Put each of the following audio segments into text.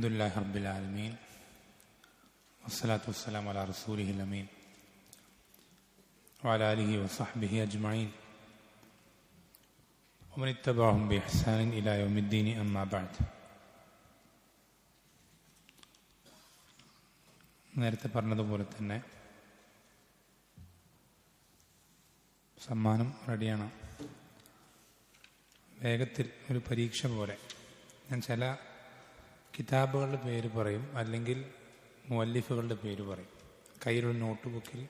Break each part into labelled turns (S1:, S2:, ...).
S1: അൽഹംദുലില്ലാഹി റബ്ബിൽ ആലമീൻ വസ്സലാത്തു വസ്സലാമു അലാ റസൂലിഹിൽ അമീൻ വഅലാ ആലിഹി വസഹ്ബിഹി അജ്മഈൻ വമൻ ഇത്തബഅഹും ബിഇഹ്സാനിൻ ഇലാ യൗമിദ്ദീൻ അമ്മാ ബഅദ്. നേരത്തെ പറഞ്ഞതുപോലെ തന്നെ സമ്മാനം റെഡിയാണ്. വേഗത്തിൽ ഒരു പരീക്ഷ പോലെ ഞാൻ ചില കിതാബുകളുടെ പേര് പറയും, അല്ലെങ്കിൽ മുഅല്ലിഫുകളുടെ പേര് പറയും. കയ്യിലുള്ള നോട്ട് ബുക്കിൽ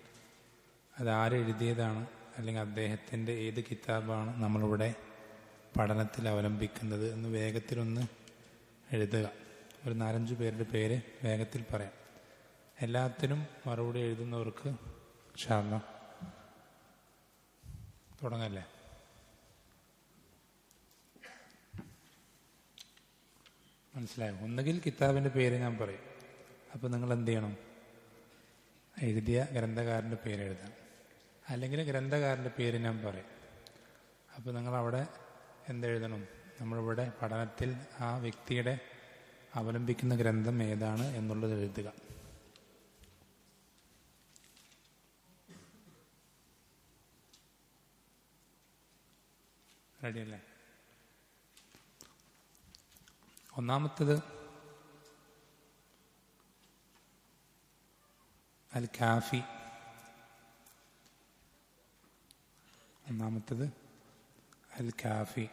S1: അത് ആരെഴുതിയതാണ്, അല്ലെങ്കിൽ അദ്ദേഹത്തിൻ്റെ ഏത് കിതാബാണ് നമ്മളിവിടെ പഠനത്തിൽ അവലംബിക്കുന്നത് എന്ന് വേഗത്തിലൊന്ന് എഴുതുക. ഒരു 4-5 പേരുടെ പേര് വേഗത്തിൽ പറയാം. എല്ലാത്തിനും മറുപടി എഴുതുന്നവർക്ക് ഇൻഷാ അല്ലാഹ് തുടങ്ങല്ലേ. മനസ്സിലായോ? ഒന്നുകിൽ കിതാബിൻ്റെ പേര് ഞാൻ പറയും, അപ്പോൾ നിങ്ങൾ എന്ത് ചെയ്യണം? എഴുതിയ ഗ്രന്ഥകാരൻ്റെ പേര് എഴുതാം. അല്ലെങ്കിൽ ഗ്രന്ഥകാരൻ്റെ പേര് ഞാൻ പറയും, അപ്പോൾ നിങ്ങളവിടെ എന്തെഴുതണം? നമ്മളിവിടെ പഠനത്തിൽ ആ വ്യക്തിയുടെ അവലംബിക്കുന്ന ഗ്രന്ഥം ഏതാണ് എന്നുള്ളത് എഴുതുക. റെഡിയല്ലേ? ഒന്നാമത്തത് അൽ കാഫി. ഒന്നാമത്തത് അൽ കാഫി.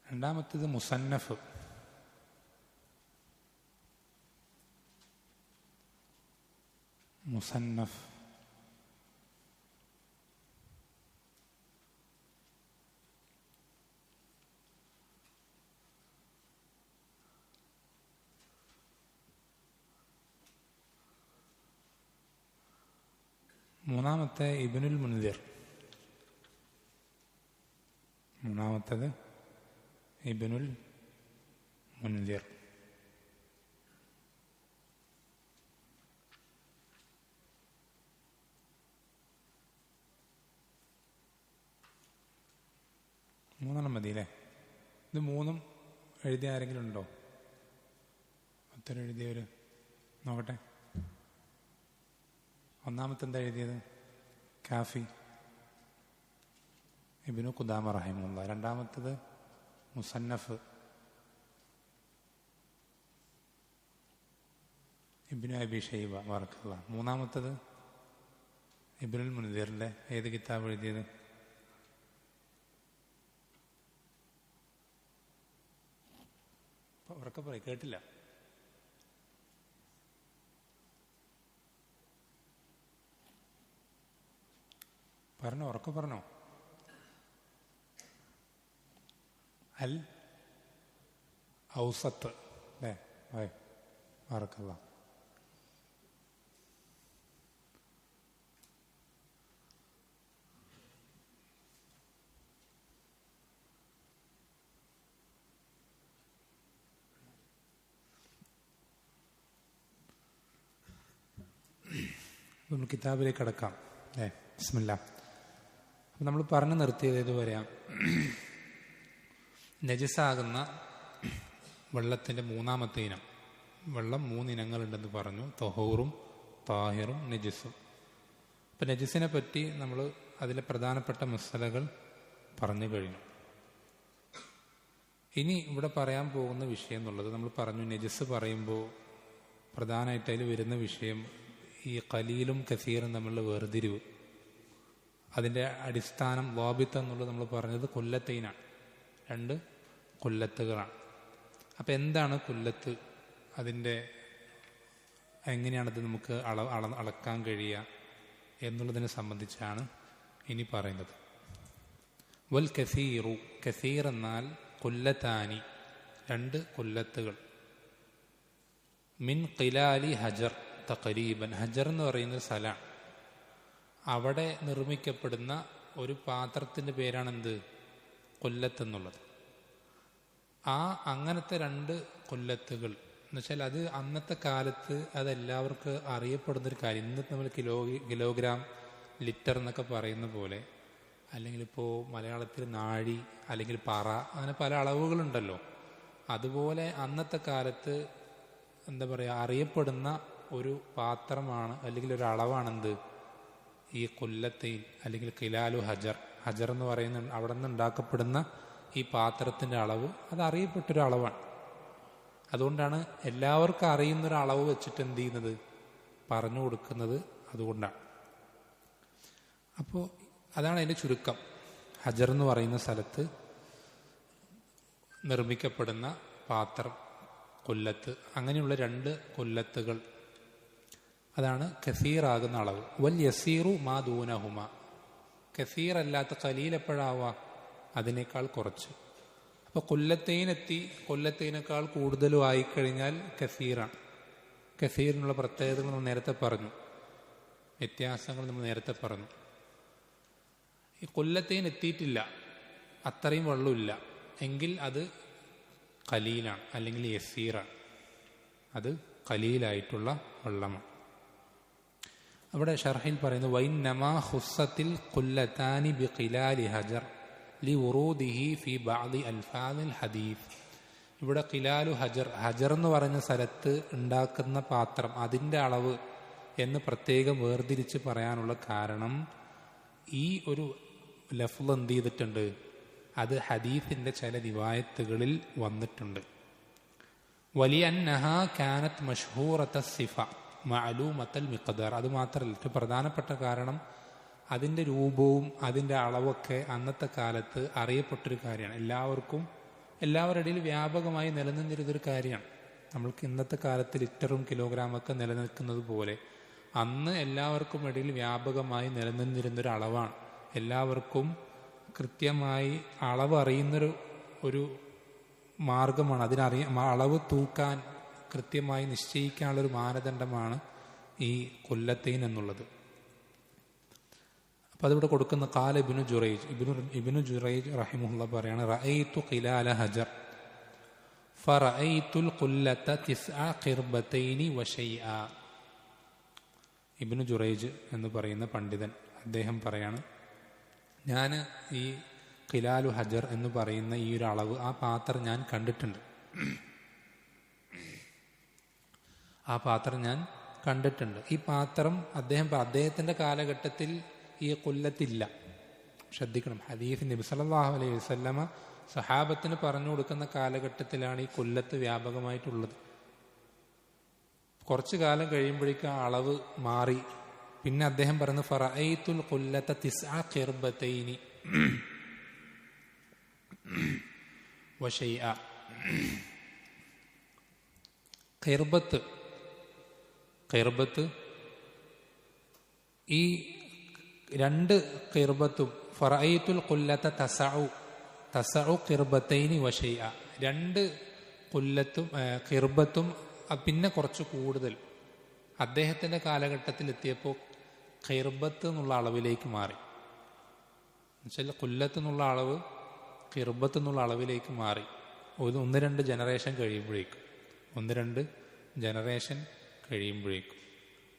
S1: രണ്ടാമത്തത് മുസന്നഫ്. മുസന്നഫ്. മൂന്നാമത്തെ ഇബ്നുൽ മുൻദിർ. മൂന്നാമത്തത് ഇബ്നുൽ മുൻദിർ. മൂന്നെണ്ണം മതി അല്ലേ? ഇത് മൂന്നും എഴുതിയ ആരെങ്കിലും ഉണ്ടോ? ഉത്തരം എഴുതിയവര് നോക്കട്ടെ. ഒന്നാമത്തെ എന്താ എഴുതിയത്? കാഫി, ഇബ്നു ഖുദാമ റഹിമഹുല്ലാഹ്. രണ്ടാമത്തത് മുസന്നഫ്, ഇബ്നു അബി ഷൈബ ബറക്കല്ലാഹ്. മൂന്നാമത്തത് ഇബ്നുൽ മുൻദിറിന്റെ ഏത് കിതാബ് എഴുതിയത്? ഉറക്കെ പറയും, കേട്ടില്ല. പറഞ്ഞോ, ഉറക്കെ പറഞ്ഞോ. അൽ ഔസത്ത് അല്ലേ? ബറക്കല്ലാഹ്. നമ്മൾ കിതാബിലേക്ക് കടക്കാം അല്ലേ? ബിസ്മില്ലാഹ്. അപ്പം നമ്മൾ പറഞ്ഞു നിർത്തിയത് ഇതുവരെയാണ്. നജസാകുന്ന വെള്ളത്തിൻ്റെ മൂന്നാമത്തെ ഇനം. വെള്ളം 3 ഇനങ്ങളുണ്ടെന്ന് പറഞ്ഞു: തൊഹൂറും, താഹിറും, നജിസും. അപ്പം നജിസിനെ പറ്റി നമ്മൾ അതിലെ പ്രധാനപ്പെട്ട മസലകൾ പറഞ്ഞു കഴിഞ്ഞു. ഇനി ഇവിടെ പറയാൻ പോകുന്ന വിഷയം എന്നുള്ളത്, നമ്മൾ പറഞ്ഞു നജിസ് പറയുമ്പോൾ പ്രധാനമായിട്ട് അതിൽ വരുന്ന വിഷയം ഈ ഖലീലും കസീറും തമ്മിലുള്ള വേർതിരിവ്. അതിൻ്റെ അടിസ്ഥാനം വാബിത്ത് എന്നുള്ളത് നമ്മൾ പറഞ്ഞത് കൊല്ലത്തൈനാണ്. 2 കൊല്ലത്തുകളാണ്. അപ്പം എന്താണ് കൊല്ലത്ത്? അതിൻ്റെ എങ്ങനെയാണത് നമുക്ക് അളക്കാൻ കഴിയുക എന്നുള്ളതിനെ സംബന്ധിച്ചാണ് ഇനി പറയുന്നത്. വൽ കസീറു, കസീർ എന്നാൽ കൊല്ലത്താനി, 2 കൊല്ലത്തുകൾ. മിൻ ഖിലാലി ഹജർ തഖരീബൻ. ഹജർ എന്ന് പറയുന്ന സ്ഥലമാണ്. അവിടെ നിർമ്മിക്കപ്പെടുന്ന ഒരു പാത്രത്തിൻ്റെ പേരാണെന്ത്? കൊല്ലത്ത് എന്നുള്ളത്. അങ്ങനത്തെ 2 കൊല്ലത്തുകൾ എന്നുവെച്ചാൽ അത് അന്നത്തെ കാലത്ത് അതെല്ലാവർക്കും അറിയപ്പെടുന്നൊരു കാര്യം. ഇന്നത്തെ നമ്മൾ കിലോഗ്രാം ലിറ്റർ എന്നൊക്കെ പറയുന്ന പോലെ, അല്ലെങ്കിൽ ഇപ്പോൾ മലയാളത്തിൽ നാഴി അല്ലെങ്കിൽ പറ, അങ്ങനെ പല അളവുകളുണ്ടല്ലോ. അതുപോലെ അന്നത്തെ കാലത്ത് എന്താ പറയുക, അറിയപ്പെടുന്ന ഒരു പാത്രമാണ് അല്ലെങ്കിൽ ഒരു അളവാണെന്ത്, ഈ കൊല്ലത്തെയിൽ അല്ലെങ്കിൽ കിലാലു ഹജർ. ഹജർ എന്ന് പറയുന്ന അവിടെ നിന്ന് ഉണ്ടാക്കപ്പെടുന്ന ഈ പാത്രത്തിൻ്റെ അളവ് അത് അറിയപ്പെട്ടൊരു അളവാണ്. അതുകൊണ്ടാണ് എല്ലാവർക്കും അറിയുന്നൊരു അളവ് വെച്ചിട്ട് എന്ത് ചെയ്യുന്നത്, പറഞ്ഞു കൊടുക്കുന്നത്. അതുകൊണ്ടാണ്. അപ്പോൾ അതാണ് അതിൻ്റെ ചുരുക്കം. ഹജർ എന്ന് പറയുന്ന സ്ഥലത്ത് നിർമ്മിക്കപ്പെടുന്ന പാത്രം, കൊല്ലത്ത്, അങ്ങനെയുള്ള 2 കൊല്ലത്തുകൾ, അതാണ് കസീറാകുന്ന അളവ്. വൽ യസീറു മാ ദൂനഹുമ, കസീറല്ലാത്ത ഖലീൽ എപ്പോഴാവുക, അതിനേക്കാൾ കുറച്ച്. അപ്പോൾ കൊല്ലത്തേനേക്കാൾ കൂടുതലും ആയിക്കഴിഞ്ഞാൽ കസീറാണ്. കസീറിനുള്ള പ്രത്യേകതകൾ നമ്മൾ നേരത്തെ പറഞ്ഞു, വ്യത്യാസങ്ങൾ നമ്മൾ നേരത്തെ പറഞ്ഞു. ഈ കൊല്ലത്തേന് എത്തിയിട്ടില്ല, അത്രയും വെള്ളമില്ല എങ്കിൽ അത് ഖലീലാണ് അല്ലെങ്കിൽ യസീറാണ്. അത് ഖലീലായിട്ടുള്ള വെള്ളമാണ്. അവിടെ ഷർഹിൽ പറയുന്നു, വൈന്നമാ ഖുസ്സത്തിൽ ഖുല്ലതാനി ബിഖിലാലി ഹജർ ലിവുറൂദിഹി ഫി ബഅദി അൽഫാദിൽ ഹദീസ്. ഇവിടെ ഖിലാലു ഹജർ, ഹജർ എന്ന് പറയുന്ന സ്ഥലത്ത് ഉണ്ടാക്കുന്ന പാത്രം, അതിൻ്റെ അളവ് എന്ന് പ്രത്യേകം വേർതിരിച്ച് പറയാനുള്ള കാരണം, ഈ ഒരു ലഫ്ള് എന്ത് ചെയ്തിട്ടുണ്ട്, അത് ഹദീസിന്റെ ചില റിവായത്തുകളിൽ വന്നിട്ടുണ്ട്. വലിയന്നഹ കാനത്ത് മഷ്ഹൂറത്ത സിഫ മഅലൂമത്തൽ മിഖ്ദാർ. അത് മാത്രമല്ല, ഏറ്റവും പ്രധാനപ്പെട്ട കാരണം അതിൻ്റെ രൂപവും അതിൻ്റെ അളവൊക്കെ അന്നത്തെ കാലത്ത് അറിയപ്പെട്ടൊരു കാര്യമാണ്. എല്ലാവരുടെ ഇടയിൽ വ്യാപകമായി നിലനിന്നിരുന്നൊരു കാര്യമാണ്. നമ്മൾക്ക് ഇന്നത്തെ കാലത്ത് ലിറ്ററും കിലോഗ്രാമൊക്കെ നിലനിൽക്കുന്നത് പോലെ അന്ന് എല്ലാവർക്കും ഇടയിൽ വ്യാപകമായി നിലനിന്നിരുന്നൊരു അളവാണ്. എല്ലാവർക്കും കൃത്യമായി അളവ് അറിയുന്നൊരു മാർഗമാണ്. അളവ് തൂക്കാൻ കൃത്യമായി നിശ്ചയിക്കാനുള്ളൊരു മാനദണ്ഡമാണ് ഈ കൊല്ലത്തൈൻ എന്നുള്ളത്. അപ്പം അതിവിടെ കൊടുക്കുന്ന ഖാല ഇബ്നു ജുറൈജ് റഹിമഹുല്ലാ പറയാണ്, റഅയ്തു ഖിലാല ഹജർ ഫറഅയ്തുൽ ഖുല്ലത 9 ഖിർബതൈനി വശൈആ. ഇബ്നു ജുറൈജ് എന്ന് പറയുന്ന പണ്ഡിതൻ അദ്ദേഹം പറയാണ്, ഞാൻ ഈ ഖിലാലു ഹജർ എന്ന് പറയുന്ന ഈ ഒരു അളവ്, ആ പാത്രം ഞാൻ കണ്ടിട്ടുണ്ട്. ഈ പാത്രം അദ്ദേഹത്തിന്റെ കാലഘട്ടത്തിൽ ഈ കൊല്ലത്തില്ല. ശ്രദ്ധിക്കണം, ഹദീസ് നബി സല്ലല്ലാഹു അലൈഹി വസല്ലമ സഹാബത്തിന് പറഞ്ഞു കൊടുക്കുന്ന കാലഘട്ടത്തിലാണ് ഈ കൊല്ലത്ത് വ്യാപകമായിട്ടുള്ളത്. കുറച്ചു കാലം കഴിയുമ്പോഴേക്കും ആ അളവ് മാറി. പിന്നെ അദ്ദേഹം പറഞ്ഞു, ഫറഅയ്തുൽ ഖുല്ലത 9 ഖിർബതൈനി വശൈആ. ഖിർബത്ത് ഈ 2 ഖിർബത്തും, ഫറഅയ്തുൽ ഖുല്ലത തസഉ ഖിർബതൈനി വശൈആ, 2 ഖുല്ലത്തും ഖിർബത്തും പിന്നെ കുറച്ച് കൂടുതൽ. അദ്ദേഹത്തിന്റെ കാലഘട്ടത്തിൽ എത്തിയപ്പോൾ ഖിർബത്ത് എന്നുള്ള അളവിലേക്ക് മാറി. എന്നുവെച്ചാൽ കൊല്ലത്ത് എന്നുള്ള അളവ് ഖിർബത്ത് എന്നുള്ള അളവിലേക്ക് മാറി. 1-2 ജനറേഷൻ കഴിയുമ്പോഴേക്കും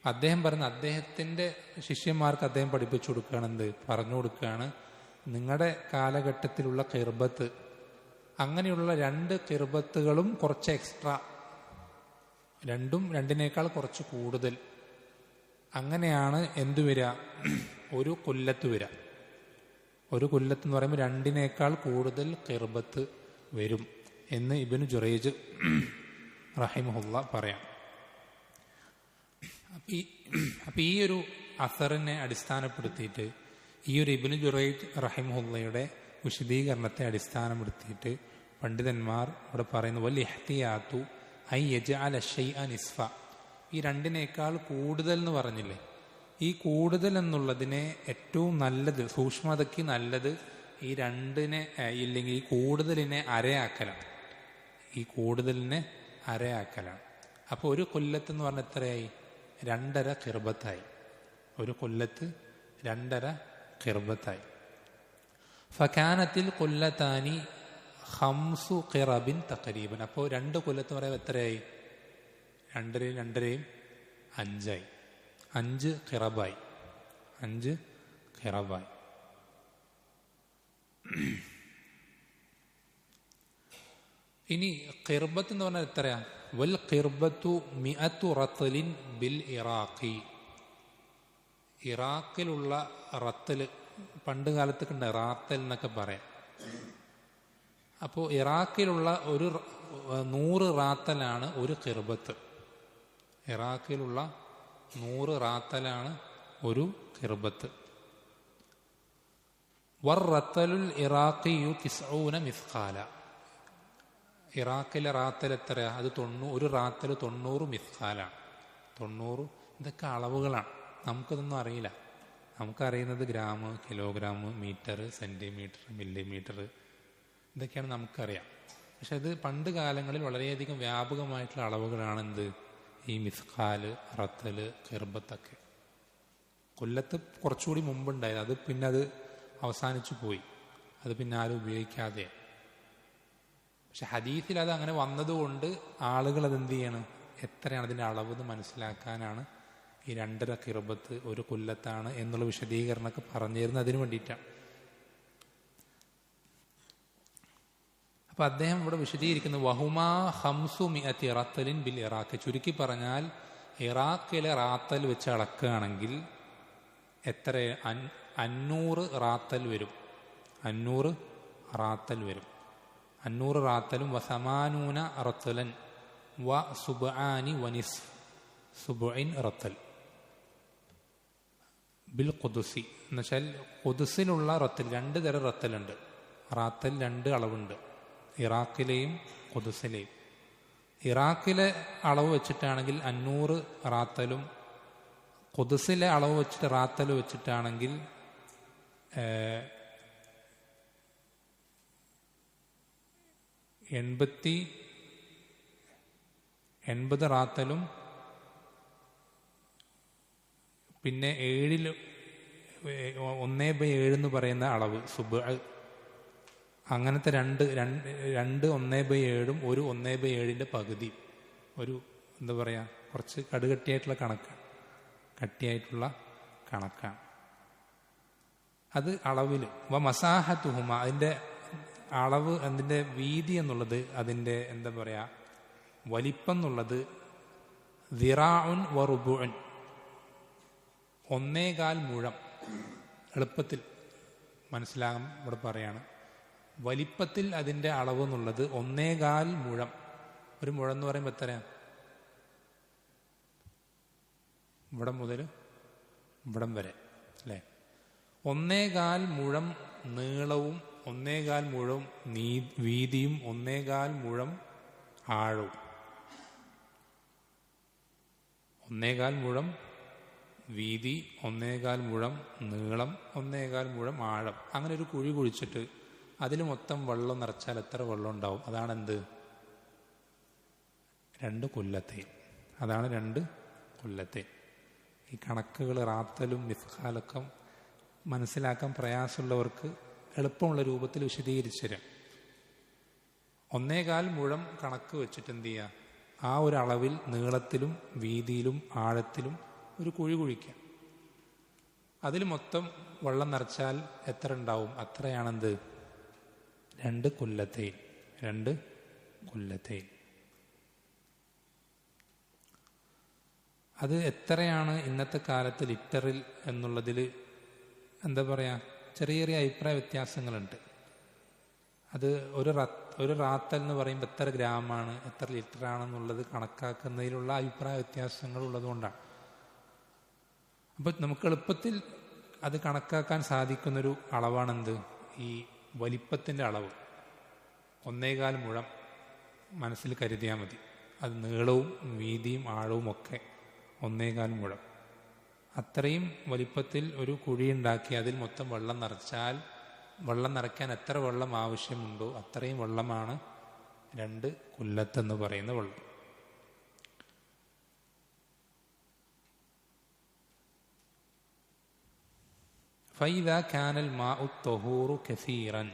S1: അദ്ദേഹം പറഞ്ഞ അദ്ദേഹത്തിന്റെ ശിഷ്യന്മാർക്ക് അദ്ദേഹം പഠിപ്പിച്ചു കൊടുക്കുകയാണ്, പറഞ്ഞു കൊടുക്കുകയാണ്, നിങ്ങളുടെ കാലഘട്ടത്തിലുള്ള ഖിർബത്ത്, അങ്ങനെയുള്ള 2 ഖിർബത്തുകളും കുറച്ച് എക്സ്ട്രാ, 2-2 കുറച്ച് കൂടുതൽ, അങ്ങനെയാണ് എന്തു വരിക, ഒരു കൊല്ലത്ത് വരിക. ഒരു കൊല്ലത്ത് എന്ന് പറയുമ്പോൾ 2 കൂടുതൽ ഖിർബത്ത് വരും എന്ന് ഇബ്നു ജുറൈജ് റഹിമഹുല്ലാ പറയാം. അപ്പൊ ഈ ഒരു അസറിനെ അടിസ്ഥാനപ്പെടുത്തിയിട്ട്, ഈ ഒരു ഇബ്നു ജുറൈജ് റഹിമഹുല്ലയുടെ വിശദീകരണത്തെ അടിസ്ഥാനപ്പെടുത്തിയിട്ട് പണ്ഡിതന്മാർ ഇവിടെ പറയുന്നു, വൽ ഇഹ്തിയാതു ഐ യജ്അല ശൈഅ നിസ്ഫ. ഈ 2 കൂടുതൽ എന്ന് പറഞ്ഞില്ലേ, ഈ കൂടുതൽ എന്നുള്ളതിനെ ഏറ്റവും നല്ലത്, സൂക്ഷ്മതയ്ക്ക് നല്ലത് ഈ 2 ഇല്ലെങ്കിൽ ഈ കൂടുതലിനെ അരയാക്കലാണ്. അപ്പോൾ ഒരു കൊല്ലത്ത് എന്ന് പറഞ്ഞാൽ എത്രയായി? 2.5 ഖിർബത്തായി. ഒരു കൊല്ലത്ത് 2.5 ഖിർബത്തായി. ഫകാനത്തിൽ കൊല്ലത്താനി 5 ഖിറബിൻ തഖരീബൻ. അപ്പോൾ 2 കൊല്ലത്ത് പറയുമ്പോൾ എത്രയായി? രണ്ടരയും രണ്ടരയും 5ആയി. 5 ഖിറബായി. 5 ഖിറബായി. ഇനി ഖിർബത്ത് എന്ന് പറഞ്ഞാൽ എത്രയാ? വൽ ഖിർബത്തു 100 റത്തലിൻ ബിൽ ഇറാഖി. ഇറാഖിലുള്ള റത്തല്, പണ്ട് കാലത്തൊക്കെ ഉണ്ട് റാത്തൽ എന്നൊക്കെ പറയാം. അപ്പോൾ ഇറാഖിലുള്ള 100 റാത്തലാണ് ഒരു ഖിർബത്ത്. ഇറാഖിലുള്ള 100 റാത്തലാണ് ഒരു ഖിർബത്ത്. വർ റത്തലുൽ ഇറാഖിയു 90 മിസ്ഖാല. ഇറാഖിലെ റാത്തൽ എത്രയാ? അത് ഒരു റാത്തൽ 90 മിസ്ഖാലാണ്. 90. ഇതൊക്കെ അളവുകളാണ്, നമുക്കതൊന്നും അറിയില്ല. നമുക്കറിയുന്നത് gram, kilogram, metre, centimetre, millimetre, ഇതൊക്കെയാണ് നമുക്കറിയാം. പക്ഷെ ഇത് പണ്ട് കാലങ്ങളിൽ വളരെയധികം വ്യാപകമായിട്ടുള്ള അളവുകളാണ് എന്ത്? ഈ മിസ്ഖാല്, റത്തല്, ഖിർബത്തൊക്കെ. കൊല്ലത്ത് കുറച്ചുകൂടി മുമ്പുണ്ടായത്, അത് പിന്നെ അത് അവസാനിച്ചു പോയി. അത് പിന്നെ ആരും ഉപയോഗിക്കാതെ. പക്ഷെ ഹദീസിൽ അത് അങ്ങനെ വന്നതുകൊണ്ട് ആളുകൾ അതെന്ത് ചെയ്യണം? എത്രയാണ് അതിൻ്റെ അളവെന്ന് മനസ്സിലാക്കാനാണ് ഈ 2.5 ഖിർബത്ത് ഒരു കൊല്ലത്താണ് എന്നുള്ള വിശദീകരണമൊക്കെ പറഞ്ഞു തരുന്നത് അതിനു വേണ്ടിയിട്ടാണ്. അപ്പൊ അദ്ദേഹം ഇവിടെ വിശദീകരിക്കുന്നു വഹുമാ 500 റത്തലിൻ ബിൽ ഇറാഖ്. ചുരുക്കി പറഞ്ഞാൽ ഇറാഖിലെ റാത്തൽ വെച്ച് അളക്കുകയാണെങ്കിൽ എത്ര? 500 റാത്തൽ വരും. 500 റാത്തൽ വരും. 500 റാത്തലും വസമാനൂന റത്തലൻ വ സുബ്ആനി വനിസ് സുബ്ഇൻ റത്തൽ ബിൽ ഖുദ്സി. എന്നുവെച്ചാൽ ഖുദ്സിലുള്ള റത്തൽ 2 തരം റത്തലുണ്ട്. റാത്തൽ 2 അളവുണ്ട്, ഇറാഖിലെയും ഖുദ്സിലെയും. ഇറാഖിലെ അളവ് വെച്ചിട്ടാണെങ്കിൽ 500 റാത്തലും ഖുദ്സിലെ അളവ് വെച്ചിട്ട് റാത്തൽ വെച്ചിട്ടാണെങ്കിൽ 80 റാത്തലും പിന്നെ 1/7 എന്ന് പറയുന്ന അളവ് സുബ്. അങ്ങനത്തെ 2 1/7 ഒരു 1/7 പകുതി. ഒരു എന്താ പറയുക, കുറച്ച് കടുകട്ടിയായിട്ടുള്ള കണക്കാണ്, കട്ടിയായിട്ടുള്ള കണക്കാണ് അത് അളവിൽ. മസാഹത്തുഹുമ, അതിൻ്റെ അളവ്, അതിൻ്റെ വീതി എന്നുള്ളത്, അതിൻ്റെ എന്താ പറയുക വലിപ്പം എന്നുള്ളത് ദിറാഉൻ വ റുബുഉൻ, 1.25 മുഴം. എളുപ്പത്തിൽ മനസ്സിലാകാൻ ഇവിടെ പറയാണ്. വലിപ്പത്തിൽ അതിൻ്റെ അളവ് എന്നുള്ളത് 1.25 മുഴം. ഒരു മുഴം എന്ന് പറയുമ്പോൾ എത്രയാണ്? ഇവിടം മുതൽ ഇവിടം വരെ അല്ലേ? 1.25 മുഴം നീളവും 1.25 മുഴം വീതിയും 1.25 മുഴം ആഴവും. 1.25 മുഴം വീതി, 1.25 മുഴം നീളം, 1.25 മുഴം ആഴം. അങ്ങനെ ഒരു കുഴി കുഴിച്ചിട്ട് അതിൽ മൊത്തം വെള്ളം നിറച്ചാൽ എത്ര വെള്ളം ഉണ്ടാവും? അതാണെന്ത്? 2 കൊല്ലത്തെ. അതാണ് 2 കൊല്ലത്തെ. ഈ കണക്കുകൾ റാത്തലും മിസ്ഖാലൊക്കെ മനസ്സിലാക്കാൻ പ്രയാസമുള്ളവർക്ക് എളുപ്പമുള്ള രൂപത്തിൽ വിശദീകരിച്ചു തരാം. 1.25 മുഴം കണക്ക് വെച്ചിട്ട് എന്ത് ചെയ്യുക? ആ ഒരു അളവിൽ നീളത്തിലും വീതിയിലും ആഴത്തിലും ഒരു കുഴി കുഴിക്കുക. അതിൽ മൊത്തം വെള്ളം നിറച്ചാൽ എത്ര ഉണ്ടാവും? അത്രയാണെന്ത്? 2 കൊല്ലത്തെ. 2 കൊല്ലത്തെ. അത് എത്രയാണ് ഇന്നത്തെ കാലത്ത് ലിറ്ററിൽ എന്നുള്ളതിൽ എന്താ പറയുക, ചെറിയ ചെറിയ അഭിപ്രായ വ്യത്യാസങ്ങളുണ്ട്. അത് ഒരു റാത്തൽ എന്ന് പറയുമ്പോൾ എത്ര ഗ്രാമാണ്, എത്ര ലിറ്റർ ആണെന്നുള്ളത് കണക്കാക്കുന്നതിലുള്ള അഭിപ്രായ വ്യത്യാസങ്ങൾ ഉള്ളതുകൊണ്ടാണ്. അപ്പം നമുക്ക് എളുപ്പത്തിൽ അത് കണക്കാക്കാൻ സാധിക്കുന്നൊരു അളവാണെന്ത്? ഈ വലിപ്പത്തിൻ്റെ അളവ്. 1.25 മുഴം മനസ്സിൽ കരുതിയാൽ മതി. അത് നീളവും വീതിയും ആഴവും ഒക്കെ 1.25 മുഴം. അത്രയും വലിപ്പത്തിൽ ഒരു കുഴിയുണ്ടാക്കി അതിൽ മൊത്തം വെള്ളം നിറച്ചാൽ, വെള്ളം നിറയ്ക്കാൻ എത്ര വെള്ളം ആവശ്യമുണ്ടോ അത്രയും വെള്ളമാണ് 2 കൊല്ലത്തെന്ന് പറയുന്ന വെള്ളം. فإذا كان الماء الطهور كثيرا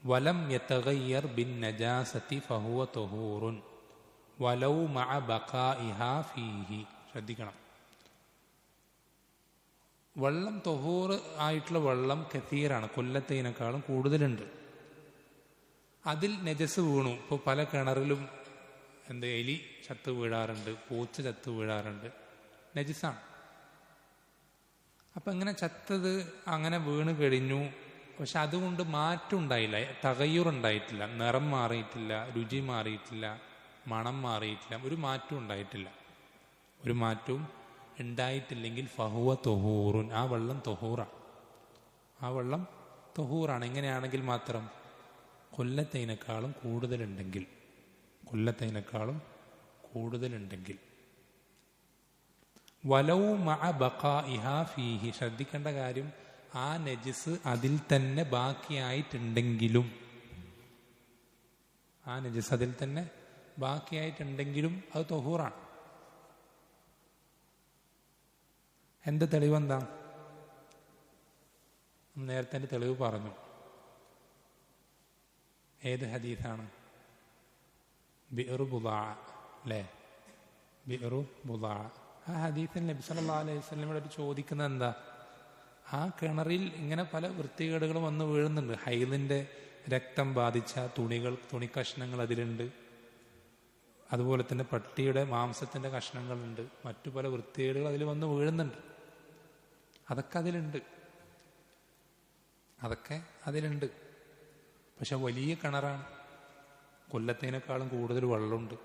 S1: ولم يتغير بالنجاسة فهو طهور വലൗ മഅ ബഖാഇഹാ ഫീഹി. ശ്രദ്ധിക്കണം, വെള്ളം തൊഹൂർ ആയിട്ടുള്ള വെള്ളം കസീറാണ്, കൊല്ലത്തതിനേക്കാളും കൂടുതലുണ്ട്. അതിൽ നജസ് വീണു. ഇപ്പോൾ പല കിണറിലും എലി ചത്ത് വീഴാറുണ്ട്, പൂച്ച ചത്ത് വീഴാറുണ്ട്, നജസാണ്. അപ്പം ഇങ്ങനെ ചത്തത് അങ്ങനെ വീണ് കഴിഞ്ഞു. പക്ഷെ അതുകൊണ്ട് മാറ്റം ഉണ്ടായില്ല, തകയ്യുറുണ്ടായിട്ടില്ല, നിറം മാറിയിട്ടില്ല, രുചി മാറിയിട്ടില്ല, മണം മാറിയിട്ടില്ല, ഒരു മാറ്റവും ഉണ്ടായിട്ടില്ല. ഒരു മാറ്റവും ഉണ്ടായിട്ടില്ലെങ്കിൽ ഫഹുവ തൊഹൂറുൻ, ആ വെള്ളം തൊഹൂറാണ്. ആ വെള്ളം തൊഹൂറാണ്. എങ്ങനെയാണെങ്കിൽ മാത്രം കൊല്ലത്തതിനേക്കാളും കൂടുതലുണ്ടെങ്കിൽ, കൊല്ലത്തതിനേക്കാളും കൂടുതലുണ്ടെങ്കിൽ. വലൗ മഅ ബഖാഇഹാ ഫീഹി. ശ്രദ്ധിക്കേണ്ട കാര്യം, ആ നജിസ് അതിൽ തന്നെ ബാക്കിയായിട്ടുണ്ടെങ്കിലും, ആ നജിസ് അതിൽ തന്നെ ബാക്കിയായിട്ടുണ്ടെങ്കിലും അത് തൊഹൂറാണ്. എന്ത് തെളിവെന്താ? നേരത്തെ എൻ്റെ തെളിവ് പറഞ്ഞു. ഏത് ഹദീസാണ്? ബിഅ്റു ബുദാഅ അല്ലേ? ബിഅ്റു ബുദാഅ. ആ ഹദീസിൽ നബി സല്ലല്ലാഹു അലൈഹി വസല്ലമയോട് ചോദിക്കുന്നത് എന്താ? ആ കിണറിൽ ഇങ്ങനെ പല വൃത്തികേടുകളും വന്ന് വീഴുന്നുണ്ട്. ഹൈദിൻ്റെ രക്തം ബാധിച്ച തുണികൾ, തുണിക്കഷ്ണങ്ങൾ അതിലുണ്ട്. അതുപോലെ തന്നെ പട്ടിയുടെ മാംസത്തിൻ്റെ കഷ്ണങ്ങളുണ്ട്. മറ്റു പല വൃത്തികേടുകൾ അതിൽ വന്ന് വീഴുന്നുണ്ട്. അതൊക്കെ അതിലുണ്ട്, അതൊക്കെ അതിലുണ്ട്. പക്ഷെ വലിയ കിണറാണ്, കൊല്ലത്തേനേക്കാളും കൂടുതൽ വെള്ളമുണ്ട്.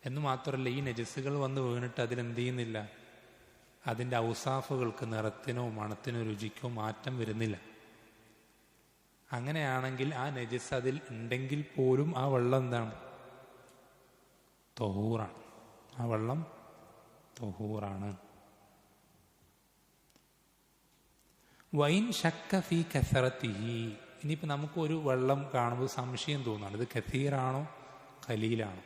S1: എന്ന് മാത്രമല്ല, ഈ നജസ്സുകൾ വന്ന് വീണിട്ട് അതിലെന്ത് ചെയ്യുന്നില്ല, അതിൻ്റെ ഔസാഫുകൾക്ക്, നിറത്തിനോ മണത്തിനോ രുചിക്കോ മാറ്റം വരുന്നില്ല. അങ്ങനെയാണെങ്കിൽ ആ നജസ് അതിൽ ഉണ്ടെങ്കിൽ പോലും ആ വെള്ളം എന്താണ്? തൊഹൂറാണ്. ആ വെള്ളം തൊഹൂറാണ്. വൈൻ ശക്ക ഫീ കസറത്തിഹി. ഇനിയിപ്പോൾ നമുക്കൊരു വെള്ളം കാണുമ്പോൾ സംശയം തോന്നുകയാണ്, ഇത് കസീറാണോ ഖലീലാണോ?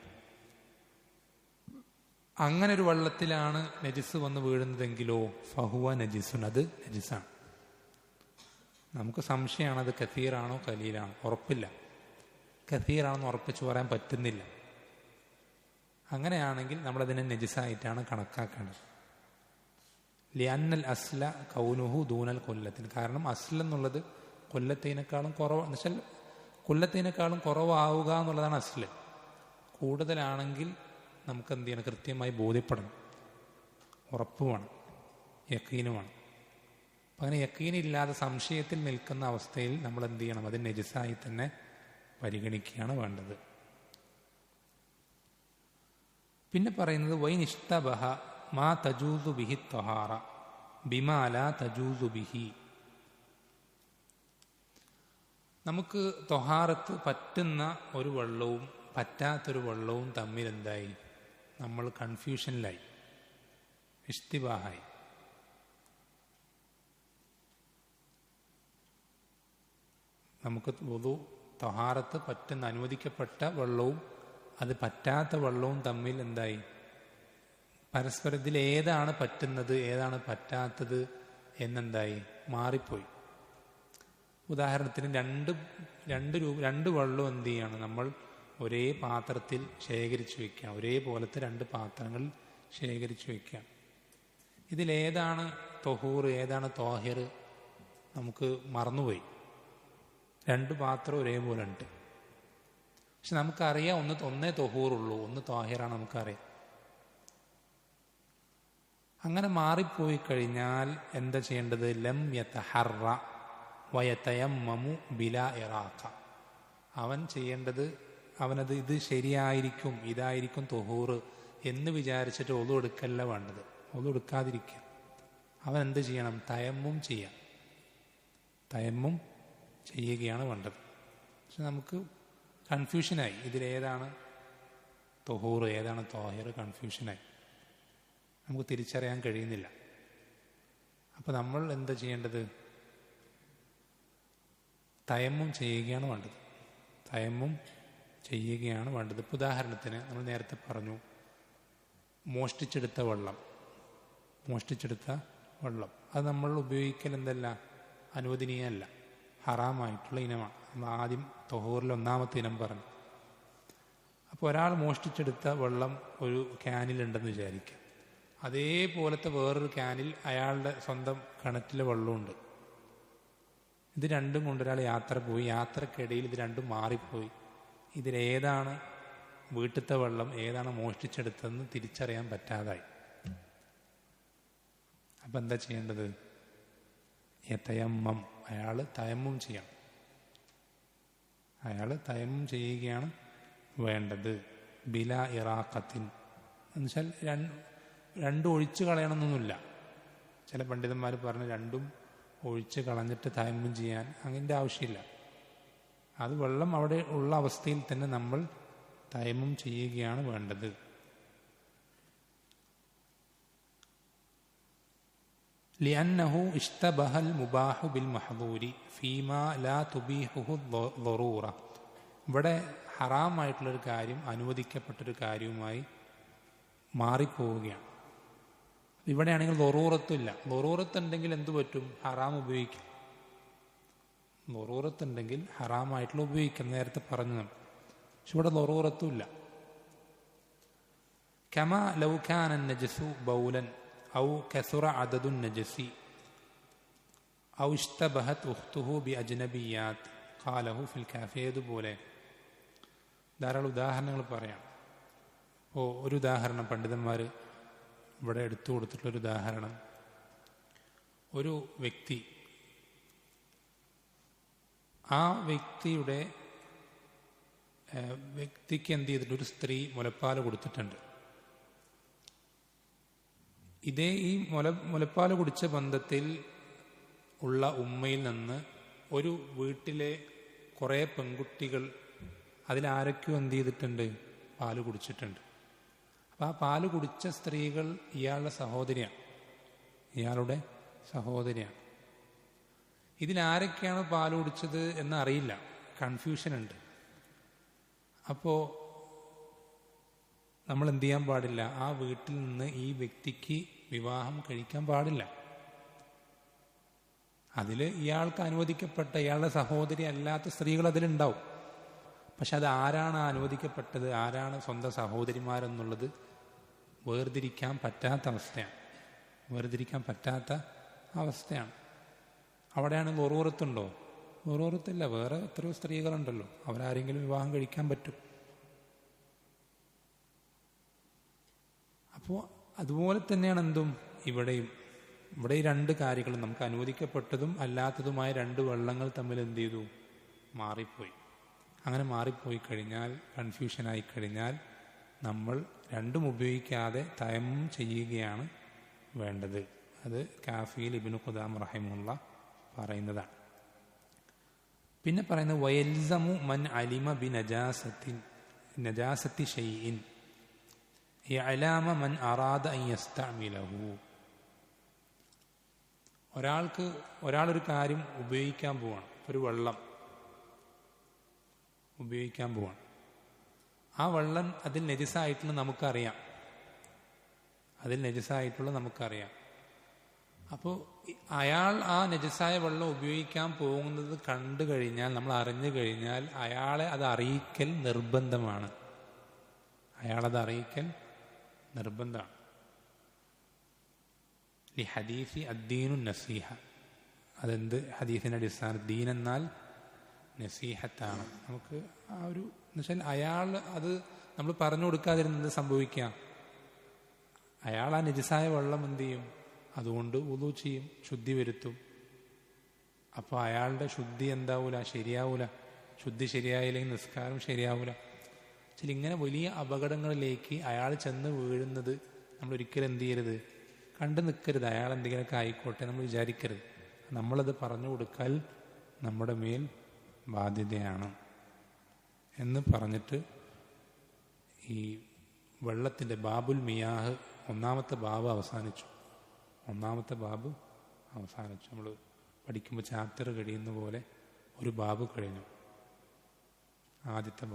S1: അങ്ങനെ ഒരു വെള്ളത്തിലാണ് നജിസ് വന്ന് വീഴുന്നതെങ്കിലോ ഫഹുവ നജിസുൻ, അത് നജിസാണ്. നമുക്ക് സംശയമാണ്, അത് കസീറാണോ ഖലീലാണോ, ഉറപ്പില്ല. കസീറാണെന്ന് ഉറപ്പിച്ചു പറയാൻ പറ്റുന്നില്ല. അങ്ങനെയാണെങ്കിൽ നമ്മളതിനെ നജിസായിട്ടാണ് കണക്കാക്കേണ്ടത്. ലിഅന്നൽ അസ്ല കൗനുഹു ദൂനൽ കൊല്ലത്തിന്. കാരണം അസ്ല എന്നുള്ളത് കൊല്ലത്തേനേക്കാളും കുറവ് എന്ന് വെച്ചാൽ കൊല്ലത്തേനേക്കാളും കുറവാവുക എന്നുള്ളതാണ് അസ്ല്. കൂടുതലാണെങ്കിൽ നമുക്ക് എന്ത് ചെയ്യണം? കൃത്യമായി ബോധ്യപ്പെടണം, ഉറപ്പുമാണ്, യക്കീനുമാണ്. അപ്പം അങ്ങനെ യക്കീനില്ലാതെ സംശയത്തിൽ നിൽക്കുന്ന അവസ്ഥയിൽ നമ്മൾ എന്ത് ചെയ്യണം? അത് നജിസായി തന്നെ പരിഗണിക്കുകയാണ് വേണ്ടത്. പിന്നെ പറയുന്നത് വൈൻ ഇഷ്തബഹ മാ തജൂസു ബിഹി ത്വഹാറ ബിമാ ലാ തജൂസു ബിഹി. നമുക്ക് ത്വഹാറത്ത് പറ്റുന്ന ഒരു വെള്ളവും പറ്റാത്തൊരു വെള്ളവും തമ്മിൽ എന്തായി? നമ്മൾ കൺഫ്യൂഷനിലായി, ഇഷ്തിബാഹായി. നമുക്ക് ത്വഹാറത്ത് പറ്റുന്ന അനുവദിക്കപ്പെട്ട വെള്ളവും അത് പറ്റാത്ത വെള്ളവും തമ്മിൽ എന്തായി? പരസ്പരത്തിൽ ഏതാണ് പറ്റുന്നത് ഏതാണ് പറ്റാത്തത് എന്നെന്തായി? മാറിപ്പോയി. ഉദാഹരണത്തിന് രണ്ട് വെള്ളം എന്ത് ചെയ്യാണ്? നമ്മൾ ഒരേ പാത്രത്തിൽ ശേഖരിച്ചു വയ്ക്കുക, ഒരേപോലത്തെ രണ്ട് പാത്രങ്ങൾ ശേഖരിച്ചു വയ്ക്കുക. ഇതിലേതാണ് തൊഹൂർ ഏതാണ് ത്വാഹിർ നമുക്ക് മറന്നുപോയി. രണ്ട് പാത്രം ഒരേപോലെ ഉണ്ട്, പക്ഷെ നമുക്കറിയാം ഒന്നേ തൊഹൂറുള്ളൂ, ഒന്ന് ത്വാഹിറാണ് നമുക്കറിയാം. അങ്ങനെ മാറിപ്പോയി കഴിഞ്ഞാൽ എന്താ ചെയ്യേണ്ടത്? ലം യതഹറ വയതയമ്മമു ബിലാ ഇറാഖ. അവൻ ചെയ്യേണ്ടത്, അവനത് ഇത് ശരിയായിരിക്കും, ഇതായിരിക്കും തൊഹൂർ എന്ന് വിചാരിച്ചിട്ട് ഒളു എടുക്കല്ല വേണ്ടത്, ഒളു എടുക്കാതിരിക്കുക. അവൻ എന്ത് ചെയ്യണം? തയമ്മും ചെയ്യാം, തയമ്മും ചെയ്യുകയാണ് വേണ്ടത്. പക്ഷെ നമുക്ക് കൺഫ്യൂഷനായി, ഇതിലേതാണ് തൊഹൂർ ഏതാണ് ത്വാഹിർ, കൺഫ്യൂഷനായി, നമുക്ക് തിരിച്ചറിയാൻ കഴിയുന്നില്ല. അപ്പോൾ നമ്മൾ എന്താ ചെയ്യേണ്ടത്? തയമ്മും ചെയ്യുകയാണ് വേണ്ടത്, തയമ്മും ചെയ്യുകയാണ് വേണ്ടത്. ഇപ്പോൾ ഉദാഹരണത്തിന് നമ്മൾ നേരത്തെ പറഞ്ഞു, മോഷ്ടിച്ചെടുത്ത വെള്ളം അത് നമ്മൾ ഉപയോഗിക്കൽ എന്തല്ല, അനുവദനീയമല്ല, ഹറാമായിട്ടുള്ള ഇനമാണ്. നമ്മൾ ആദ്യം തൊഹൂറിൽ ഒന്നാമത്തെ ഇനം പറഞ്ഞു. അപ്പോൾ ഒരാൾ മോഷ്ടിച്ചെടുത്ത വെള്ളം ഒരു ക്യാനിലുണ്ടെന്ന് വിചാരിക്കുക. അതേപോലത്തെ വേറൊരു ക്യാനിൽ അയാളുടെ സ്വന്തം കിണറ്റിലെ വെള്ളമുണ്ട്. ഇത് രണ്ടും കൊണ്ടൊരാൾ യാത്ര പോയി. യാത്രക്കിടയിൽ ഇത് രണ്ടും മാറിപ്പോയി. ഇതിലേതാണ് വീട്ടിലത്തെ വെള്ളം, ഏതാണ് മോഷ്ടിച്ചെടുത്തതെന്ന് തിരിച്ചറിയാൻ പറ്റാതായി. അപ്പം എന്താ ചെയ്യേണ്ടത്? യതയമ്മം, അയാൾ തയമ്മം ചെയ്യണം. അയാൾ തയമ്മം ചെയ്യുകയാണ് വേണ്ടത്. ബില ഇറാഖത്തിൻ എന്നുവെച്ചാൽ രണ്ടും ഒഴിച്ചു കളയണമെന്നൊന്നുമില്ല. ചില പണ്ഡിതന്മാർ പറഞ്ഞ് രണ്ടും ഒഴിച്ച് കളഞ്ഞിട്ട് തയമ്മം ചെയ്യാൻ അങ്ങനത്തെ ആവശ്യമില്ല. അത് വെള്ളം അവിടെ ഉള്ള അവസ്ഥയിൽ തന്നെ നമ്മൾ തയമ്മം ചെയ്യുകയാണ് വേണ്ടത്. ലിഅന്നഹു ഇഷ്തബഹൽ മുബാഹു ബിൽ മഹ്ദൂരി ഫീമാ ലാ തുബീഹുഹു ദറൂറ. ഇവിടെ ഹറാമായിട്ടുള്ളൊരു കാര്യം അനുവദിക്കപ്പെട്ടൊരു കാര്യവുമായി മാറിപ്പോവുകയാണ്. ഇവിടെയാണെങ്കിൽ ദറൂറത്തില്ല. ദറൂറത്തുണ്ടെങ്കിൽ എന്തു പറ്റും? ഹറാം ഉപയോഗിക്കാം. ദറൂറത്തുണ്ടെങ്കിൽ ഹറാമായിട്ടുള്ള ഉപയോഗിക്കാം, നേരത്തെ പറഞ്ഞു നമ്മൾ. പക്ഷെ ഇവിടെ ദറൂറത്തുമില്ല. കമാ ലൗ കാന നജസു ബൗലൻ ഔ കസുറ അദദുൻ നജസി ഔ ഇഷ്തബഹത് ഉഖ്തുഹു ബി അജ്നബിയാത്ത് ഖാലഹു ഫിൽ കാഫി. ഏതുപോലെ ധാരാളം ഉദാഹരണങ്ങൾ പറയാം. ഒരു ഉദാഹരണം പണ്ഡിതന്മാർ ഇവിടെ എടുത്തു കൊടുത്തിട്ടുള്ളൊരു ഉദാഹരണം, ഒരു വ്യക്തി, ആ വ്യക്തിക്ക് എന്ത് ചെയ്തിട്ട് ഒരു സ്ത്രീ മുലപ്പാൽ കൊടുത്തിട്ടുണ്ട്. ഈ മുലപ്പാൽ കുടിച്ച ബന്ധത്തിൽ ഉള്ള ഉമ്മയിൽ നിന്ന് ഒരു വീട്ടിലെ കുറേ പെൺകുട്ടികൾ അതിലാരൊക്കെയോ എന്ത് ചെയ്തിട്ടുണ്ട്? പാല് കുടിച്ചിട്ടുണ്ട്. അപ്പം ആ പാല് കുടിച്ച സ്ത്രീകൾ ഇയാളുടെ സഹോദരിയാണ്. ഇതിലാരൊക്കെയാണ് പാല് കുടിച്ചത് എന്നറിയില്ല, കൺഫ്യൂഷനുണ്ട്. അപ്പോൾ നമ്മൾ എന്ത് ചെയ്യാൻ പാടില്ല? ആ വീട്ടിൽ നിന്ന് ഈ വ്യക്തിക്ക് വിവാഹം കഴിക്കാൻ പാടില്ല. അതിൽ ഇയാൾക്ക് അനുവദിക്കപ്പെട്ട ഇയാളുടെ സഹോദരി അല്ലാത്ത സ്ത്രീകൾ അതിലുണ്ടാവും. പക്ഷെ അത് ആരാണ് അനുവദിക്കപ്പെട്ടത്, ആരാണ് സ്വന്തം സഹോദരിമാരെന്നുള്ളത് വേർതിരിക്കാൻ പറ്റാത്ത അവസ്ഥയാണ്. അവിടെയാണ് ദറൂറത്തുണ്ടോ? ദറൂറത്തില്ല. വേറെ എത്രയോ സ്ത്രീകളുണ്ടല്ലോ, അവരാരെങ്കിലും വിവാഹം കഴിക്കാൻ പറ്റും. അപ്പോൾ അതുപോലെ തന്നെയാണ് എന്തും ഇവിടെ ഈ രണ്ട് കാര്യങ്ങളും, നമുക്ക് അനുവദിക്കപ്പെട്ടതും അല്ലാത്തതുമായ രണ്ട് വെള്ളങ്ങൾ തമ്മിൽ എന്ത് ചെയ്തു? മാറിപ്പോയി. അങ്ങനെ മാറിപ്പോയി കഴിഞ്ഞാൽ, കൺഫ്യൂഷനായി കഴിഞ്ഞാൽ, നമ്മൾ രണ്ടും ഉപയോഗിക്കാതെ തയമ്മം ചെയ്യുകയാണ് വേണ്ടത്. അത് കാഫിയിൽ ഇബ്നു ഖുദാമ റഹിമഹുള്ള പറയുന്നതാണ്. പിന്നെ പറയുന്നത് വയൽസമു മൻ അലിമ ബി നജാസത്തി ഷൈഇൻ ഇഅലാമ മൻ അറാദ അൻ യസ്തഅമിലഹു. ഒരാളൊരു കാര്യം ഉപയോഗിക്കാൻ പോവാണ്, ഒരു വെള്ളം ഉപയോഗിക്കാൻ പോവാണ്. ആ വെള്ളം അതിൽ നജിസായിട്ടുള്ള നമുക്കറിയാം. അപ്പോൾ അയാൾ ആ നജിസായ വെള്ളം ഉപയോഗിക്കാൻ പോകുന്നത് കണ്ടു കഴിഞ്ഞാൽ, നമ്മൾ അറിഞ്ഞു കഴിഞ്ഞാൽ, അയാളെ അത് അറിയിക്കൽ നിർബന്ധമാണ്. ലി ഹദീസി അദ്ദീനു നസീഹ. അതെന്ത് ഹദീസിന്റെ അടിസ്ഥാനം? ദീൻ എന്നാൽ നസീഹത്താണ്. നമുക്ക് ആ ഒരു എന്നുവെച്ചാൽ അയാൾ അത് നമ്മൾ പറഞ്ഞു കൊടുക്കാതിരുന്നത് സംഭവിക്കാം. അയാൾ ആ നജിസായ വെള്ളം എന്ത് ചെയ്യും? അതുകൊണ്ട് വുളു ചെയ്യും, ശുദ്ധി വരുത്തും. അപ്പോൾ അയാളുടെ ശുദ്ധി ശരിയാവൂല. ശുദ്ധി ശരിയായില്ലെങ്കിൽ നിസ്കാരം ശരിയാവൂല. ഇങ്ങനെ വലിയ അപകടങ്ങളിലേക്ക് അയാൾ ചെന്ന് വീഴുന്നത് നമ്മൾ ഒരിക്കലും എന്ത് ചെയ്യരുത്? കണ്ടു നിൽക്കരുത്. അയാൾ എന്തെങ്കിലുമൊക്കെ ആയിക്കോട്ടെ നമ്മൾ വിചാരിക്കരുത്. നമ്മളത് പറഞ്ഞു കൊടുക്കൽ നമ്മുടെ മേൽ ബാധ്യതയാണ് എന്ന് പറഞ്ഞിട്ട് ഈ വെള്ളത്തിൻ്റെ ബാബുൽ മിയാഹ് ഒന്നാമത്തെ ബാബ് അവസാനിച്ചു. നമ്മൾ പഠിക്കുമ്പോൾ ചാപ്റ്റർ കഴിയുന്ന പോലെ ഒരു ബാബ് കഴിഞ്ഞു. ആദ്യത്തെ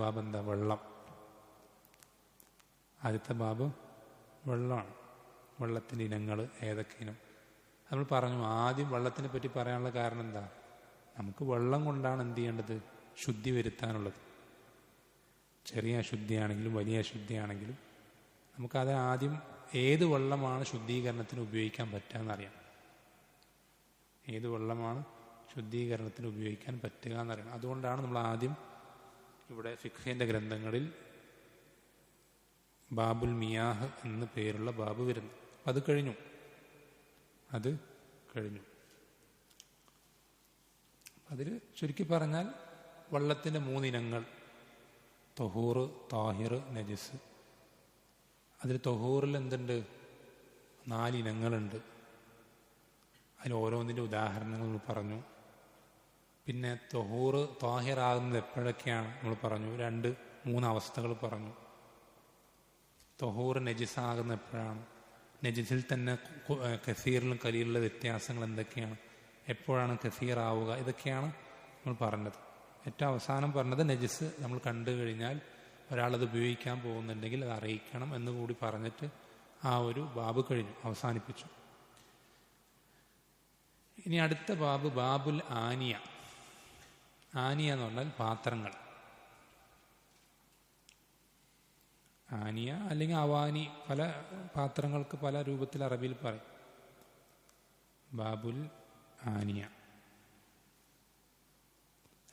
S1: ബാബ് എന്താ? വെള്ളം. ആദ്യത്തെ ബാബ് വെള്ളമാണ്. വെള്ളത്തിൻ്റെ ഇനങ്ങൾ ഏതൊക്കെ ഇനം നമ്മൾ പറഞ്ഞു. ആദ്യം വെള്ളത്തിനെ പറ്റി പറയാനുള്ള കാരണം എന്താ? നമുക്ക് വെള്ളം കൊണ്ടാണ് എന്ത് ചെയ്യേണ്ടത്? ശുദ്ധി വരുത്താനുള്ളത്. ചെറിയ അശുദ്ധിയാണെങ്കിലും വലിയ അശുദ്ധിയാണെങ്കിലും നമുക്കത് ആദ്യം ഏത് വെള്ളമാണ് ശുദ്ധീകരണത്തിന് ഉപയോഗിക്കാൻ പറ്റുക എന്നറിയാം. ഏത് വെള്ളമാണ് ശുദ്ധീകരണത്തിന് ഉപയോഗിക്കാൻ പറ്റുക എന്നറിയണം. അതുകൊണ്ടാണ് നമ്മൾ ആദ്യം ഇവിടെ ഫിഖ്ഹിന്റെ ഗ്രന്ഥങ്ങളിൽ ബാബുൽ മിയാഹ് എന്ന പേരുള്ള ബാബ് വരുന്നത്. അത് കഴിഞ്ഞു. അതിൽ ചുരുക്കി പറഞ്ഞാൽ വെള്ളത്തിൻ്റെ 3 ഇനങ്ങൾ: തൊഹൂർ, താഹിർ, നജിസ്. അതിൽ തൊഹൂറിൽ എന്തുണ്ട്? 4 ഇനങ്ങളുണ്ട്. അതിൽ ഓരോന്നിൻ്റെ ഉദാഹരണങ്ങൾ നമ്മൾ പറഞ്ഞു. പിന്നെ തൊഹൂർ താഹിറാകുന്നത് എപ്പോഴൊക്കെയാണ് നമ്മൾ പറഞ്ഞു. 2-3 അവസ്ഥകൾ പറഞ്ഞു. തൊഹൂർ നജിസാകുന്നത് എപ്പോഴാണ്, നജിസിൽ തന്നെ കസീറിലും കലീലുള്ള വ്യത്യാസങ്ങൾ എന്തൊക്കെയാണ്, എപ്പോഴാണ് കസീറാവുക, ഇതൊക്കെയാണ് നമ്മൾ പറഞ്ഞത്. ഏറ്റവും അവസാനം പറഞ്ഞത് നജിസ് നമ്മൾ കണ്ടു കഴിഞ്ഞാൽ ഒരാളത് ഉപയോഗിക്കാൻ പോകുന്നുണ്ടെങ്കിൽ അത് അറിയിക്കണം എന്നുകൂടി പറഞ്ഞിട്ട് ആ ഒരു ബാബ് കഴിഞ്ഞു, അവസാനിപ്പിച്ചു. ഇനി അടുത്ത ബാബ് ബാബുൽ ആനിയ. ആനിയ എന്ന് പറഞ്ഞാൽ പാത്രങ്ങൾ. ആനിയ അല്ലെങ്കിൽ അവാനി, പല പാത്രങ്ങൾക്ക് പല രൂപത്തിൽ അറബിയിൽ പറയും. ബാബുൽ ആനിയ.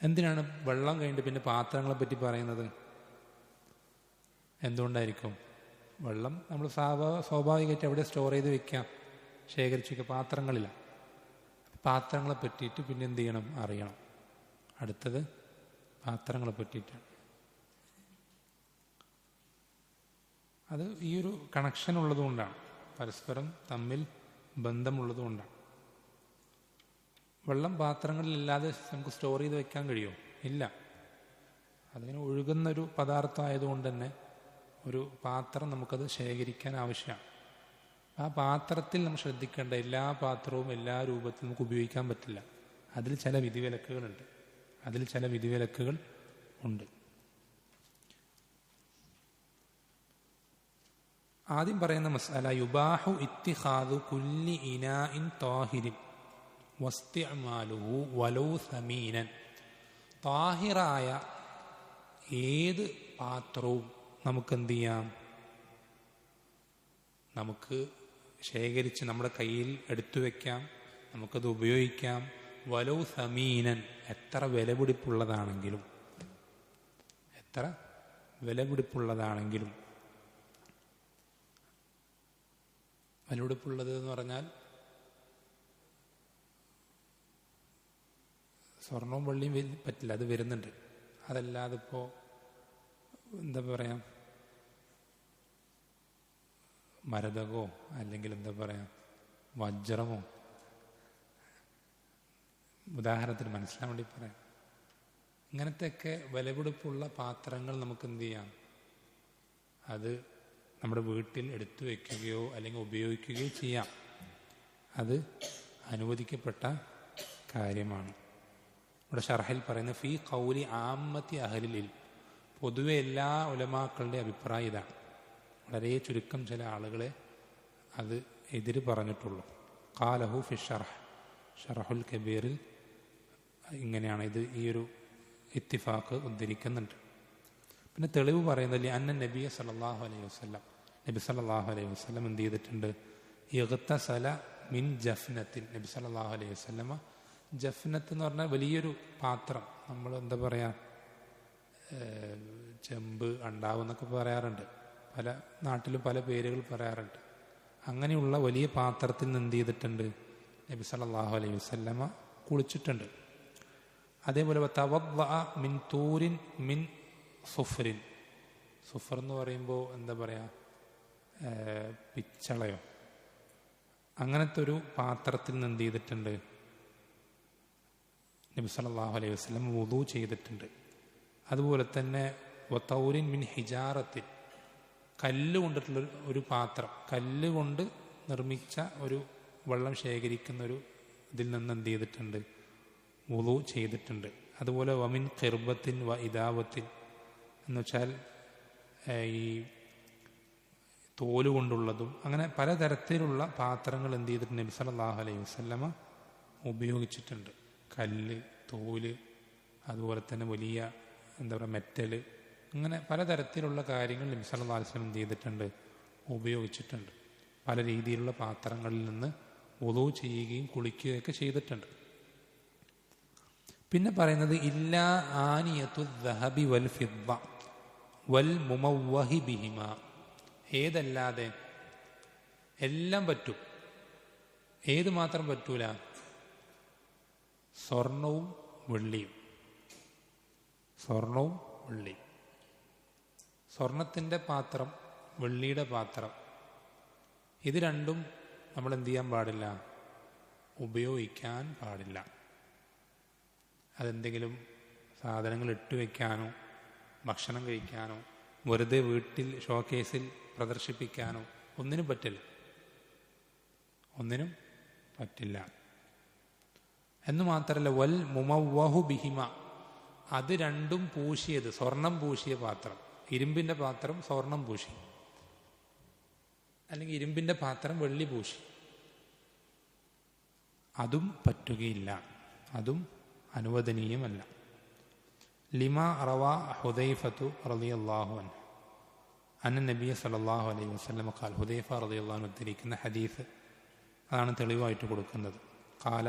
S1: എന്തിനാണ് വെള്ളം കഴിഞ്ഞിട്ട് പിന്നെ പാത്രങ്ങളെ പറ്റി പറയുന്നത്? എന്തുകൊണ്ടായിരിക്കും? വെള്ളം നമ്മൾ സ്വാഭാവികമായിട്ട് എവിടെ സ്റ്റോർ ചെയ്ത് വെക്കാം, ശേഖരിച്ച് വെക്കാം? പാത്രങ്ങളില്ല. പാത്രങ്ങളെ പറ്റിയിട്ട് പിന്നെ എന്ത് ചെയ്യണം? അറിയണം. അടുത്തത് പാത്രങ്ങളെ പറ്റിയിട്ടാണ്. അത് ഈ ഒരു കണക്ഷൻ ഉള്ളതുകൊണ്ടാണ്, പരസ്പരം തമ്മിൽ ബന്ധമുള്ളതുകൊണ്ടാണ്. വെള്ളം പാത്രങ്ങളിലില്ലാതെ നമുക്ക് സ്റ്റോർ ചെയ്ത് വെക്കാൻ കഴിയുമോ? ഇല്ല. അതിങ്ങനെ ഒഴുകുന്നൊരു പദാർത്ഥമായതുകൊണ്ട് തന്നെ ഒരു പാത്രം നമുക്കത് ശേഖരിക്കാൻ ആവശ്യമാണ്. ആ പാത്രത്തിൽ നമ്മൾ ശ്രദ്ധിക്കേണ്ട, എല്ലാ പാത്രവും എല്ലാ രൂപത്തിലും നമുക്ക് ഉപയോഗിക്കാൻ പറ്റില്ല. അതിൽ ചില വിധിവിലക്കുകൾ ഉണ്ട്. ആദ്യം പറയുന്ന മസ്അല, യുബാഹു ഇത്തിഖാദു കുല്ലി ഇനാഇൻ താഹിരിൻ വസ്തിഅമാലുഹു വലൗ സമീനൻ. താഹിറായ ഏത് പാത്രവും നമുക്കെന്ത് ചെയ്യാം? നമുക്ക് ശേഖരിച്ച് നമ്മുടെ കയ്യിൽ എടുത്തു വയ്ക്കാം, നമുക്കത് ഉപയോഗിക്കാം. വലൗ സമീനൻ, എത്ര വിലപിടിപ്പുള്ളതാണെങ്കിലും. വിലപിടിപ്പുള്ളത് എന്ന് പറഞ്ഞാൽ സ്വർണവും വെള്ളിയും പറ്റില്ല, അത് വരുന്നുണ്ട്. അതല്ലാതെ ഇപ്പോൾ എന്താ പറയാ, മരതകോ അല്ലെങ്കിൽ എന്താ പറയാ വജ്രമോ, ഉദാഹരണത്തിന് മനസ്സിലാൻ വേണ്ടി പറയാം. ഇങ്ങനത്തെയൊക്കെ വിലപിടിപ്പുള്ള പാത്രങ്ങൾ നമുക്ക് എന്ത് ചെയ്യാം? അത് നമ്മുടെ വീട്ടിൽ എടുത്തു വയ്ക്കുകയോ അല്ലെങ്കിൽ ഉപയോഗിക്കുകയോ ചെയ്യാം. അത് അനുവദിക്കപ്പെട്ട കാര്യമാണ്. ഇവിടെ ഷർഹിൽ പറയുന്ന ഫീ ഖൗലി ആമ്മത്തി അഹ്ലിൽ ഇൽം, പൊതുവെ എല്ലാ ഉലമാക്കളുടെ അഭിപ്രായം ഇതാണ്. വളരെ ചുരുക്കം ചില ആളുകളെ അത് എതിര് പറഞ്ഞിട്ടുള്ളൂ. ഖാലഹു ഫി ഷർഹുൽ കബീറിൽ ഇങ്ങനെയാണ് ഇത്, ഈ ഒരു ഇത്തിഫാക്ക് ഉദ്ധരിക്കുന്നുണ്ട്. പിന്നെ തെളിവ് പറയുന്നത് അന്ന നബി സല്ലല്ലാഹു അലൈഹി വസല്ലം, നബി സല്ലല്ലാഹു അലൈഹി വസല്ലം എന്ത് ചെയ്തിട്ടുണ്ട്? ഇഗ്തസല മിൻ ജഫ്നത്തിൻ. നബി സല്ലല്ലാഹു അലൈഹി വസല്ലമ, ജഫ്നത്ത് എന്ന് പറഞ്ഞാൽ വലിയൊരു പാത്രം, നമ്മൾ എന്താ പറയാ ചെമ്പ്, അണ്ടാവ് എന്നൊക്കെ പറയാറുണ്ട്. പല നാട്ടിലും പല പേരുകൾ പറയാറുണ്ട്. അങ്ങനെയുള്ള വലിയ പാത്രത്തിൽ നിന്ന് എന്ത് ചെയ്തിട്ടുണ്ട്? നബി സല്ലല്ലാഹു അലൈഹി വസല്ലമ കുളിച്ചിട്ടുണ്ട്. അതേപോലെ തവദ്ദഅ മിൻ തൂരിൻ മിൻ സുഫ്രിൻ. സുഫർ എന്ന് പറയുമ്പോൾ എന്താ പറയാ, പിച്ചളയോ, അങ്ങനത്തെ ഒരു പാത്രത്തിൽ നിന്ന് എന്ത് ചെയ്തിട്ടുണ്ട്? നബി സല്ലല്ലാഹു അലൈഹി വസല്ലം വുദു ചെയ്തിട്ടുണ്ട്. അതുപോലെ തന്നെ വതൗരിൻ മിൻ ഹിജാറത്തിൻ, കല്ല് കൊണ്ടിട്ടുള്ള ഒരു പാത്രം, കല്ല് കൊണ്ട് നിർമ്മിച്ച ഒരു വെള്ളം ശേഖരിക്കുന്ന ഒരു ഇതിൽ നിന്ന് എന്ത് ചെയ്തിട്ടുണ്ട്? വുദു ചെയ്തിട്ടുണ്ട്. അതുപോലെ വമിൻ ഖിർബത്തിൻ വ ഇദാവത്തിൻ എന്ന് വെച്ചാൽ ഈ തോല് കൊണ്ടുള്ളതും, അങ്ങനെ പലതരത്തിലുള്ള പാത്രങ്ങൾ എന്ത് ചെയ്തിട്ടുണ്ട്? നബി സല്ലല്ലാഹു അലൈഹി വസല്ലമ ഉപയോഗിച്ചിട്ടുണ്ട്. കല്ല്, തോല്, അതുപോലെ തന്നെ വലിയ എന്താ പറയുക മെറ്റല്, അങ്ങനെ പലതരത്തിലുള്ള കാര്യങ്ങൾ നബി സല്ലല്ലാഹു അലൈഹി വസല്ലം എന്ത് ചെയ്തിട്ടുണ്ട്, ഉപയോഗിച്ചിട്ടുണ്ട്. പല രീതിയിലുള്ള പാത്രങ്ങളിൽ നിന്ന് വുളൂ ചെയ്യുകയും കുളിക്കുകയൊക്കെ ചെയ്തിട്ടുണ്ട്. പിന്നെ പറയുന്നത് ഇല്ലാ ആനിയത്തു ദഹബി വൽ ഫിദ്ദ വൽ മുമവ്വഹി ബിഹിമ, ഏതല്ലാതെ എല്ലാം പറ്റും. ഏത് മാത്രം പറ്റൂല? സ്വർണവും വെള്ളിയും. സ്വർണവും വെള്ളിയും. സ്വർണത്തിൻ്റെ പാത്രം, വെള്ളിയുടെ പാത്രം, ഇത് രണ്ടും നമ്മൾ എന്ത് ചെയ്യാൻ പാടില്ല? ഉപയോഗിക്കാൻ പാടില്ല. അതെന്തെങ്കിലും സാധനങ്ങൾ ഇട്ട് വയ്ക്കാനോ ഭക്ഷണം കഴിക്കാനോ വെറുതെ വീട്ടിൽ ഷോക്കേസിൽ പ്രദർശിപ്പിക്കാനോ ഒന്നിനും പറ്റില്ല. ഒന്നിനും പറ്റില്ല. എന്ന് മാത്രമല്ല വൽ മുമവ്വഹു ബിഹിമ, അത് രണ്ടും പൂശിയത്, സ്വർണം പൂശിയ പാത്രം, ഇരുമ്പിൻ്റെ പാത്രം സ്വർണം പൂശി, അല്ലെങ്കിൽ ഇരുമ്പിൻ്റെ പാത്രം വെള്ളി പൂശി, അതും പറ്റുകയില്ല. അതും അനുവദനീയമല്ല. ലിമാ റവാ ഹുദൈഫത്തു റളിയല്ലാഹു അൻഹു അന്ന നബിയ സല്ലല്ലാഹു അലൈഹി വസല്ലം ഖാൽ, ഹുദൈഫ റളിയല്ലാഹു അൻഹു ഉദ്ധരിക്കുന്ന ഹദീസ് അതാണ് തെളിവായിട്ട് കൊടുക്കുന്നത്. ഖാല,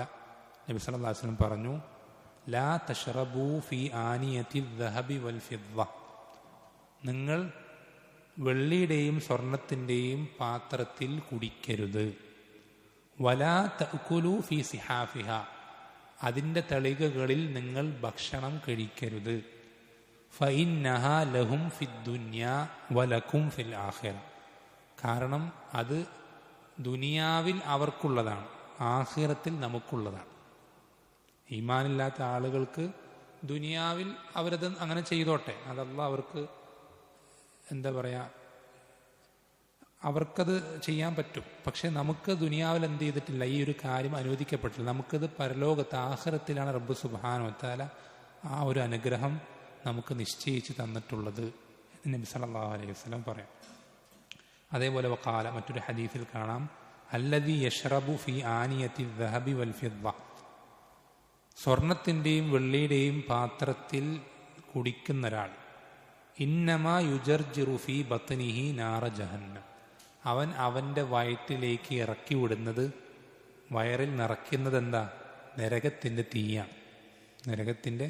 S1: നബി സല്ലല്ലാഹു അലൈഹി വസല്ലം പറഞ്ഞു, ലാ തശ്റബൂ ഫീ ആനിയത്തി ദഹബി വൽ ഫിദ്ദ, നിങ്ങൾ വെള്ളിയുടെയും സ്വർണത്തിൻ്റെയും പാത്രത്തിൽ കുടിക്കരുത്. വലാ തഅ്കുലൂ ഫീ സിഹാഫിഹ, അതിൻ്റെ തളികകളിൽ നിങ്ങൾ ഭക്ഷണം കഴിക്കരുത്. ഫഇന്നഹാ ലഹും ഫിദ്ദുന്യാ വലക്കും ഫിൽ ആഖിറ, കാരണം അത് ദുനിയാവിൽ അവർക്കുള്ളതാണ്, ആഖിറത്തിൽ നമുക്കുള്ളതാണ്. ഈമാനില്ലാത്ത ആളുകൾക്ക് ദുനിയാവിൽ അവരത് അങ്ങനെ ചെയ്തോട്ടെ, അതല്ല അവർക്ക് എന്താ പറയുക, അവർക്കത് ചെയ്യാൻ പറ്റും. പക്ഷെ നമുക്ക് ദുനിയാവിൽ എന്ത് ചെയ്തിട്ടില്ല, ഈ ഒരു കാര്യം അനുവദിക്കപ്പെട്ടില്ല. നമുക്കത് പരലോകത്ത് ആഖിറത്തിലാണ് റബ്ബ് സുബ്ഹാനഹു വ തആല ആ ഒരു അനുഗ്രഹം നമുക്ക് നിശ്ചയിച്ച് തന്നിട്ടുള്ളത് എന്ന് നബി സല്ലല്ലാഹു അലൈഹി വസല്ലം പറയാം. അതേപോലെ വഖാല, മറ്റൊരു ഹദീസിൽ കാണാം, അല്ലദീ യശ്റബു ഫീ ആനിയത്തി ദഹബി വൽ ഫിദ്ദ, സ്വർണത്തിൻ്റെയും വെള്ളിയുടെയും പാത്രത്തിൽ കുടിക്കുന്ന ഒരാൾ, ഇന്നമാ യുജർജിറു ഫീ ബത്നിഹി നാറ ജഹന്നം, അവൻ അവൻ്റെ വയറ്റിലേക്ക് ഇറക്കി വിടുന്നത്, വയറിൽ നിറയ്ക്കുന്നത് എന്താ? നരകത്തിൻ്റെ തീയാണ്. നരകത്തിൻ്റെ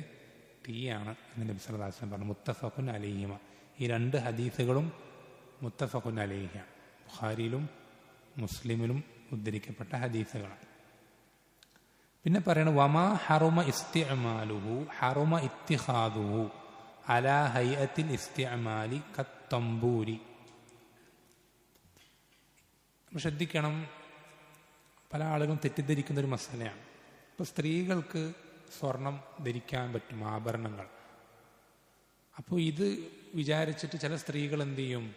S1: തീയാണ് എന്ന് നബി സല്ലല്ലാഹു അലൈഹി വസല്ലം പറഞ്ഞു. മുത്തഫഖുൻ അലൈഹിമ, ഈ രണ്ട് ഹദീസുകളും മുത്തഫഖുൻ അലൈഹിയാണ്. ബുഖാരിയിലും മുസ്ലിമിലും ഉദ്ധരിക്കപ്പെട്ട ഹദീസുകളാണ്. പിന്നെ പറയണ വമാ ഹറുമ ഇസ്തിഅമാലുഹു ഹറുമ ഇത്തിഖാദുഹു അലാ ഹൈഅത്തിൽ ഇസ്തിഅമാലി കത്തംബൂരി. ശ്രദ്ധിക്കണം, പല ആളുകളും തെറ്റിദ്ധരിക്കുന്ന ഒരു മസലയാണ്. ഇപ്പോൾ സ്ത്രീകൾക്ക് സ്വർണം ധരിക്കാൻ പറ്റും, ആഭരണങ്ങൾ. അപ്പോൾ ഇത് വിചാരിച്ചിട്ട് ചില സ്ത്രീകൾ എന്ത് ചെയ്യും,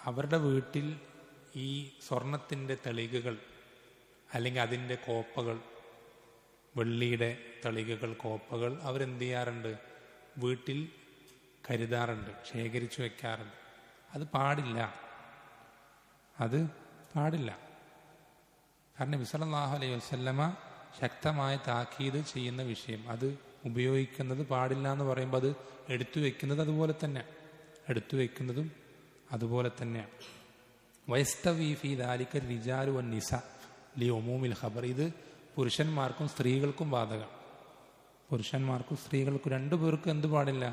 S1: അവരുടെ വീട്ടിൽ ഈ സ്വർണത്തിൻ്റെ തളികകൾ അല്ലെങ്കിൽ അതിൻ്റെ കോപ്പകൾ, വെള്ളിയുടെ തളികകൾ, കോപ്പകൾ അവരെന്ത് ചെയ്യാറുണ്ട്, വീട്ടിൽ കരുതാറുണ്ട്, ശേഖരിച്ചു വയ്ക്കാറുണ്ട്. അത് പാടില്ല. അത് പാടില്ല. കാരണം നബി സല്ലല്ലാഹു അലൈഹി വസല്ലമ ശക്തമായ താക്കീത് ചെയ്യുന്ന വിഷയം, അത് ഉപയോഗിക്കുന്നത് പാടില്ല എന്ന് പറയുമ്പോൾ അത് എടുത്തു വയ്ക്കുന്നത് അതുപോലെ തന്നെ, എടുത്തു വയ്ക്കുന്നതും അതുപോലെ തന്നെയാണ്. വയസ്തവി ഫീ ദാലിക റിജാലു വന്നിസ ലി ഉമൂമിൽ ഖബർ, ഇത് പുരുഷന്മാർക്കും സ്ത്രീകൾക്കും ബാധകം. പുരുഷന്മാർക്കും സ്ത്രീകൾക്കും രണ്ടുപേർക്കും എന്ത് പാടില്ല?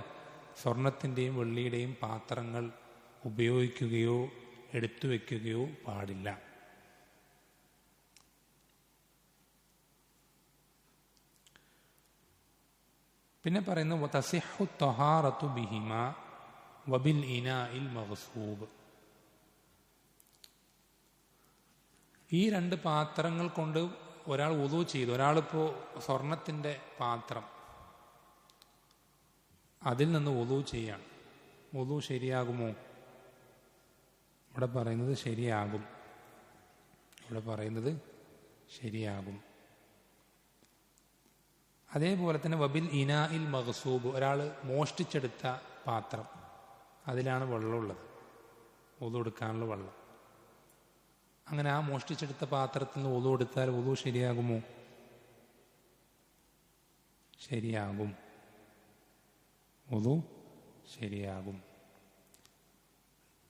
S1: സ്വർണത്തിൻ്റെയും വെള്ളിയുടെയും പാത്രങ്ങൾ ഉപയോഗിക്കുകയോ എടുത്തു വയ്ക്കുകയോ പാടില്ല. പിന്നെ പറയുന്നു തസിഹു ത്വഹാറത്തു ബിഹിമ വബിൽ ഇനാഇൽ മഗ്സൂബ്, ഈ രണ്ട് പാത്രങ്ങൾ കൊണ്ട് ഒരാൾ വുളൂ ചെയ്തു. ഒരാളിപ്പോൾ സ്വർണത്തിൻ്റെ പാത്രം, അതിൽ നിന്ന് വുളൂ ചെയ്യാണ്. വുളൂ ശരിയാകുമോ? ഇവിടെ പറയുന്നത് ശരിയാകും. ഇവിടെ പറയുന്നത് ശരിയാകും. അതേപോലെ തന്നെ വബിൽ ഇനാഇൽ മഗ്സൂബ്, ഒരാൾ മോഷ്ടിച്ചെടുത്ത പാത്രം, അതിലാണ് വെള്ളമുള്ളത്, വുളൂ എടുക്കാനുള്ള വെള്ളം. അങ്ങനെ ആ മോഷ്ടിച്ചെടുത്ത പാത്രത്തിൽ നിന്ന് വുളൂ എടുത്താൽ വുളൂ ശരിയാകുമോ? ശരിയാകും. വുളൂ ശരിയാകും.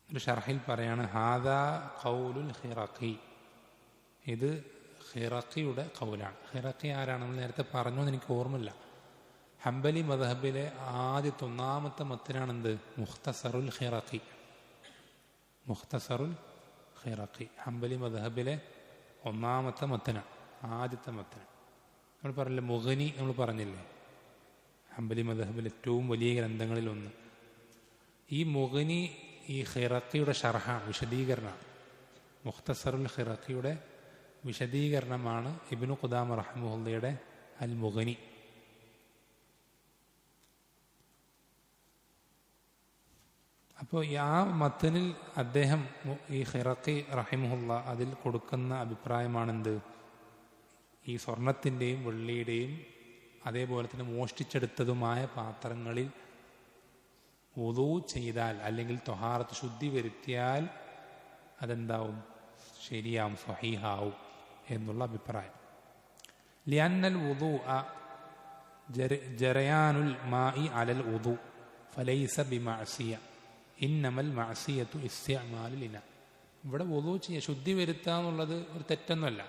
S1: ഒരു ഷർഹിൽ പറയാണ് ഹാദാ ഖൗലുൽ ഖിറഖി, ഇത് ഖിറഖിയുടെ ഖൗലാണ്. ഖിറഖി ആരാണെന്ന് നേരത്തെ പറഞ്ഞു എന്ന് എനിക്ക് ഓർമ്മയില്ല. ഹംബലി മദ്ഹബിലെ ആദ്യത്തെ ഒന്നാമത്തെ മത്തിനാണെന്ത്? മുഖ്തസറുൽ ഖിറഖി. മുഖ്തസറുൽ ഖിറഖി ഹംബലി മദ്ഹബിലെ ഒന്നാമത്തെ മത്തനാണ്, ആദ്യത്തെ മത്തനാണ്. നമ്മൾ പറഞ്ഞില്ലേ മുഗ്നി, നമ്മൾ പറഞ്ഞില്ലേ ഹംബലി മദ്ഹബിലെ ഏറ്റവും വലിയ ഗ്രന്ഥങ്ങളിൽ ഒന്ന്. ഈ മുഗ്നി ഈ ഖിറഖിയുടെ ഷർഹാണ്, വിശദീകരണമാണ്. മുഖ്തസറുൽ ഖിറഖിയുടെ വിശദീകരണമാണ് ഇബ്നു ഖുദാമ റഹ്മത്തുള്ളാഹിയുടെ അൽ മുഗ്നി. അപ്പോൾ ആ മത്തനിൽ അദ്ദേഹം ഈ ഖിറഖി റഹിമഹുല്ല അതിൽ കൊടുക്കുന്ന അഭിപ്രായമാണെന്ത്? ഈ സ്വർണത്തിൻ്റെയും വെള്ളിയുടെയും അതേപോലെ തന്നെ മോഷ്ടിച്ചെടുത്തതുമായ പാത്രങ്ങളിൽ വുളൂ ചെയ്താൽ അല്ലെങ്കിൽ ത്വഹാറത്ത് ശുദ്ധി വരുത്തിയാൽ അതെന്താവും? ശരിയാവും, സ്വഹീഹാവും എന്നുള്ള അഭിപ്രായം. ലിഅന്നൽ വുളൂഅ ജറയാനുൽ മാഇ അലൽ വുളൂ ഫലൈസ ബിമഅസിയ ഇന്നമൽ മഅസിയത്തു ഇസ്തിഅമാലുൽ ഇന. ഇവിടെ വുളൂ ചെയ്യുക, ശുദ്ധി വരുത്തുക എന്നുള്ളത് ഒരു തെറ്റൊന്നുമല്ല.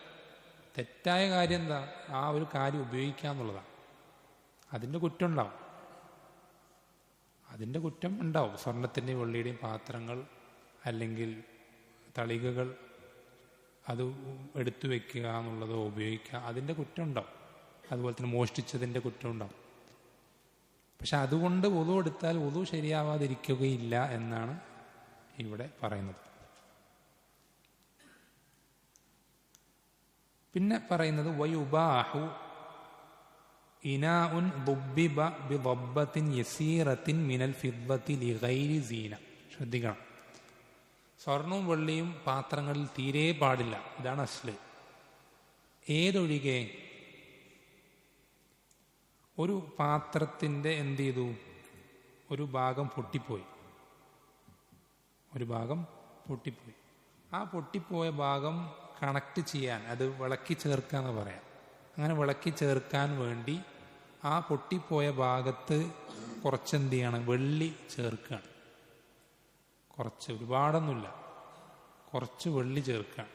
S1: തെറ്റായ കാര്യം എന്താ? ആ ഒരു കാര്യം ഉപയോഗിക്കുക എന്നുള്ളതാണ്. അതിൻ്റെ കുറ്റം ഉണ്ടാവും, അതിൻ്റെ കുറ്റം ഉണ്ടാവും. സ്വർണത്തിൻ്റെയും വെള്ളിയുടെയും പാത്രങ്ങൾ അല്ലെങ്കിൽ തളികകൾ അത് എടുത്തു വെക്കുക എന്നുള്ളതോ ഉപയോഗിക്കുക, അതിൻ്റെ കുറ്റം ഉണ്ടാവും. അതുപോലെ തന്നെ മോഷ്ടിച്ചതിൻ്റെ കുറ്റം ഉണ്ടാവും. പക്ഷെ അതുകൊണ്ട് വുളൂ എടുത്താൽ വുളൂ ശരിയാവാതിരിക്കുകയില്ല എന്നാണ് ഇവിടെ പറയുന്നത്. പിന്നെ പറയുന്നത് വയുബാഹു ഇനാഉൻ ദുബ്ബിബ ബിദബ്ബത്തിൻ യസീറത്തിൻ മിനൽ ഫിദ്ദത്തി ലിഗൈരി സീന. ശ്രദ്ധിക്കണം, സ്വർണവും വെള്ളിയും പാത്രങ്ങളിൽ തീരെ പാടില്ല. ഇതാണ് അസ്ല്. ഏതൊഴികെ ഒരു പാത്രത്തിൻ്റെ എന്ത് ചെയ്തു? ഒരു ഭാഗം പൊട്ടിപ്പോയി, ഒരു ഭാഗം പൊട്ടിപ്പോയി. ആ പൊട്ടിപ്പോയ ഭാഗം കണക്ട് ചെയ്യാൻ, അത് വിളക്കി ചേർക്കുക എന്ന് പറയാം. അങ്ങനെ വിളക്കി ചേർക്കാൻ വേണ്ടി ആ പൊട്ടിപ്പോയ ഭാഗത്ത് കുറച്ചെന്ത് ചെയ്യണം? വെള്ളി ചേർക്കുകയാണ്. കുറച്ച്, ഒരുപാടൊന്നുമില്ല, കുറച്ച് വെള്ളി ചേർക്കുകയാണ്.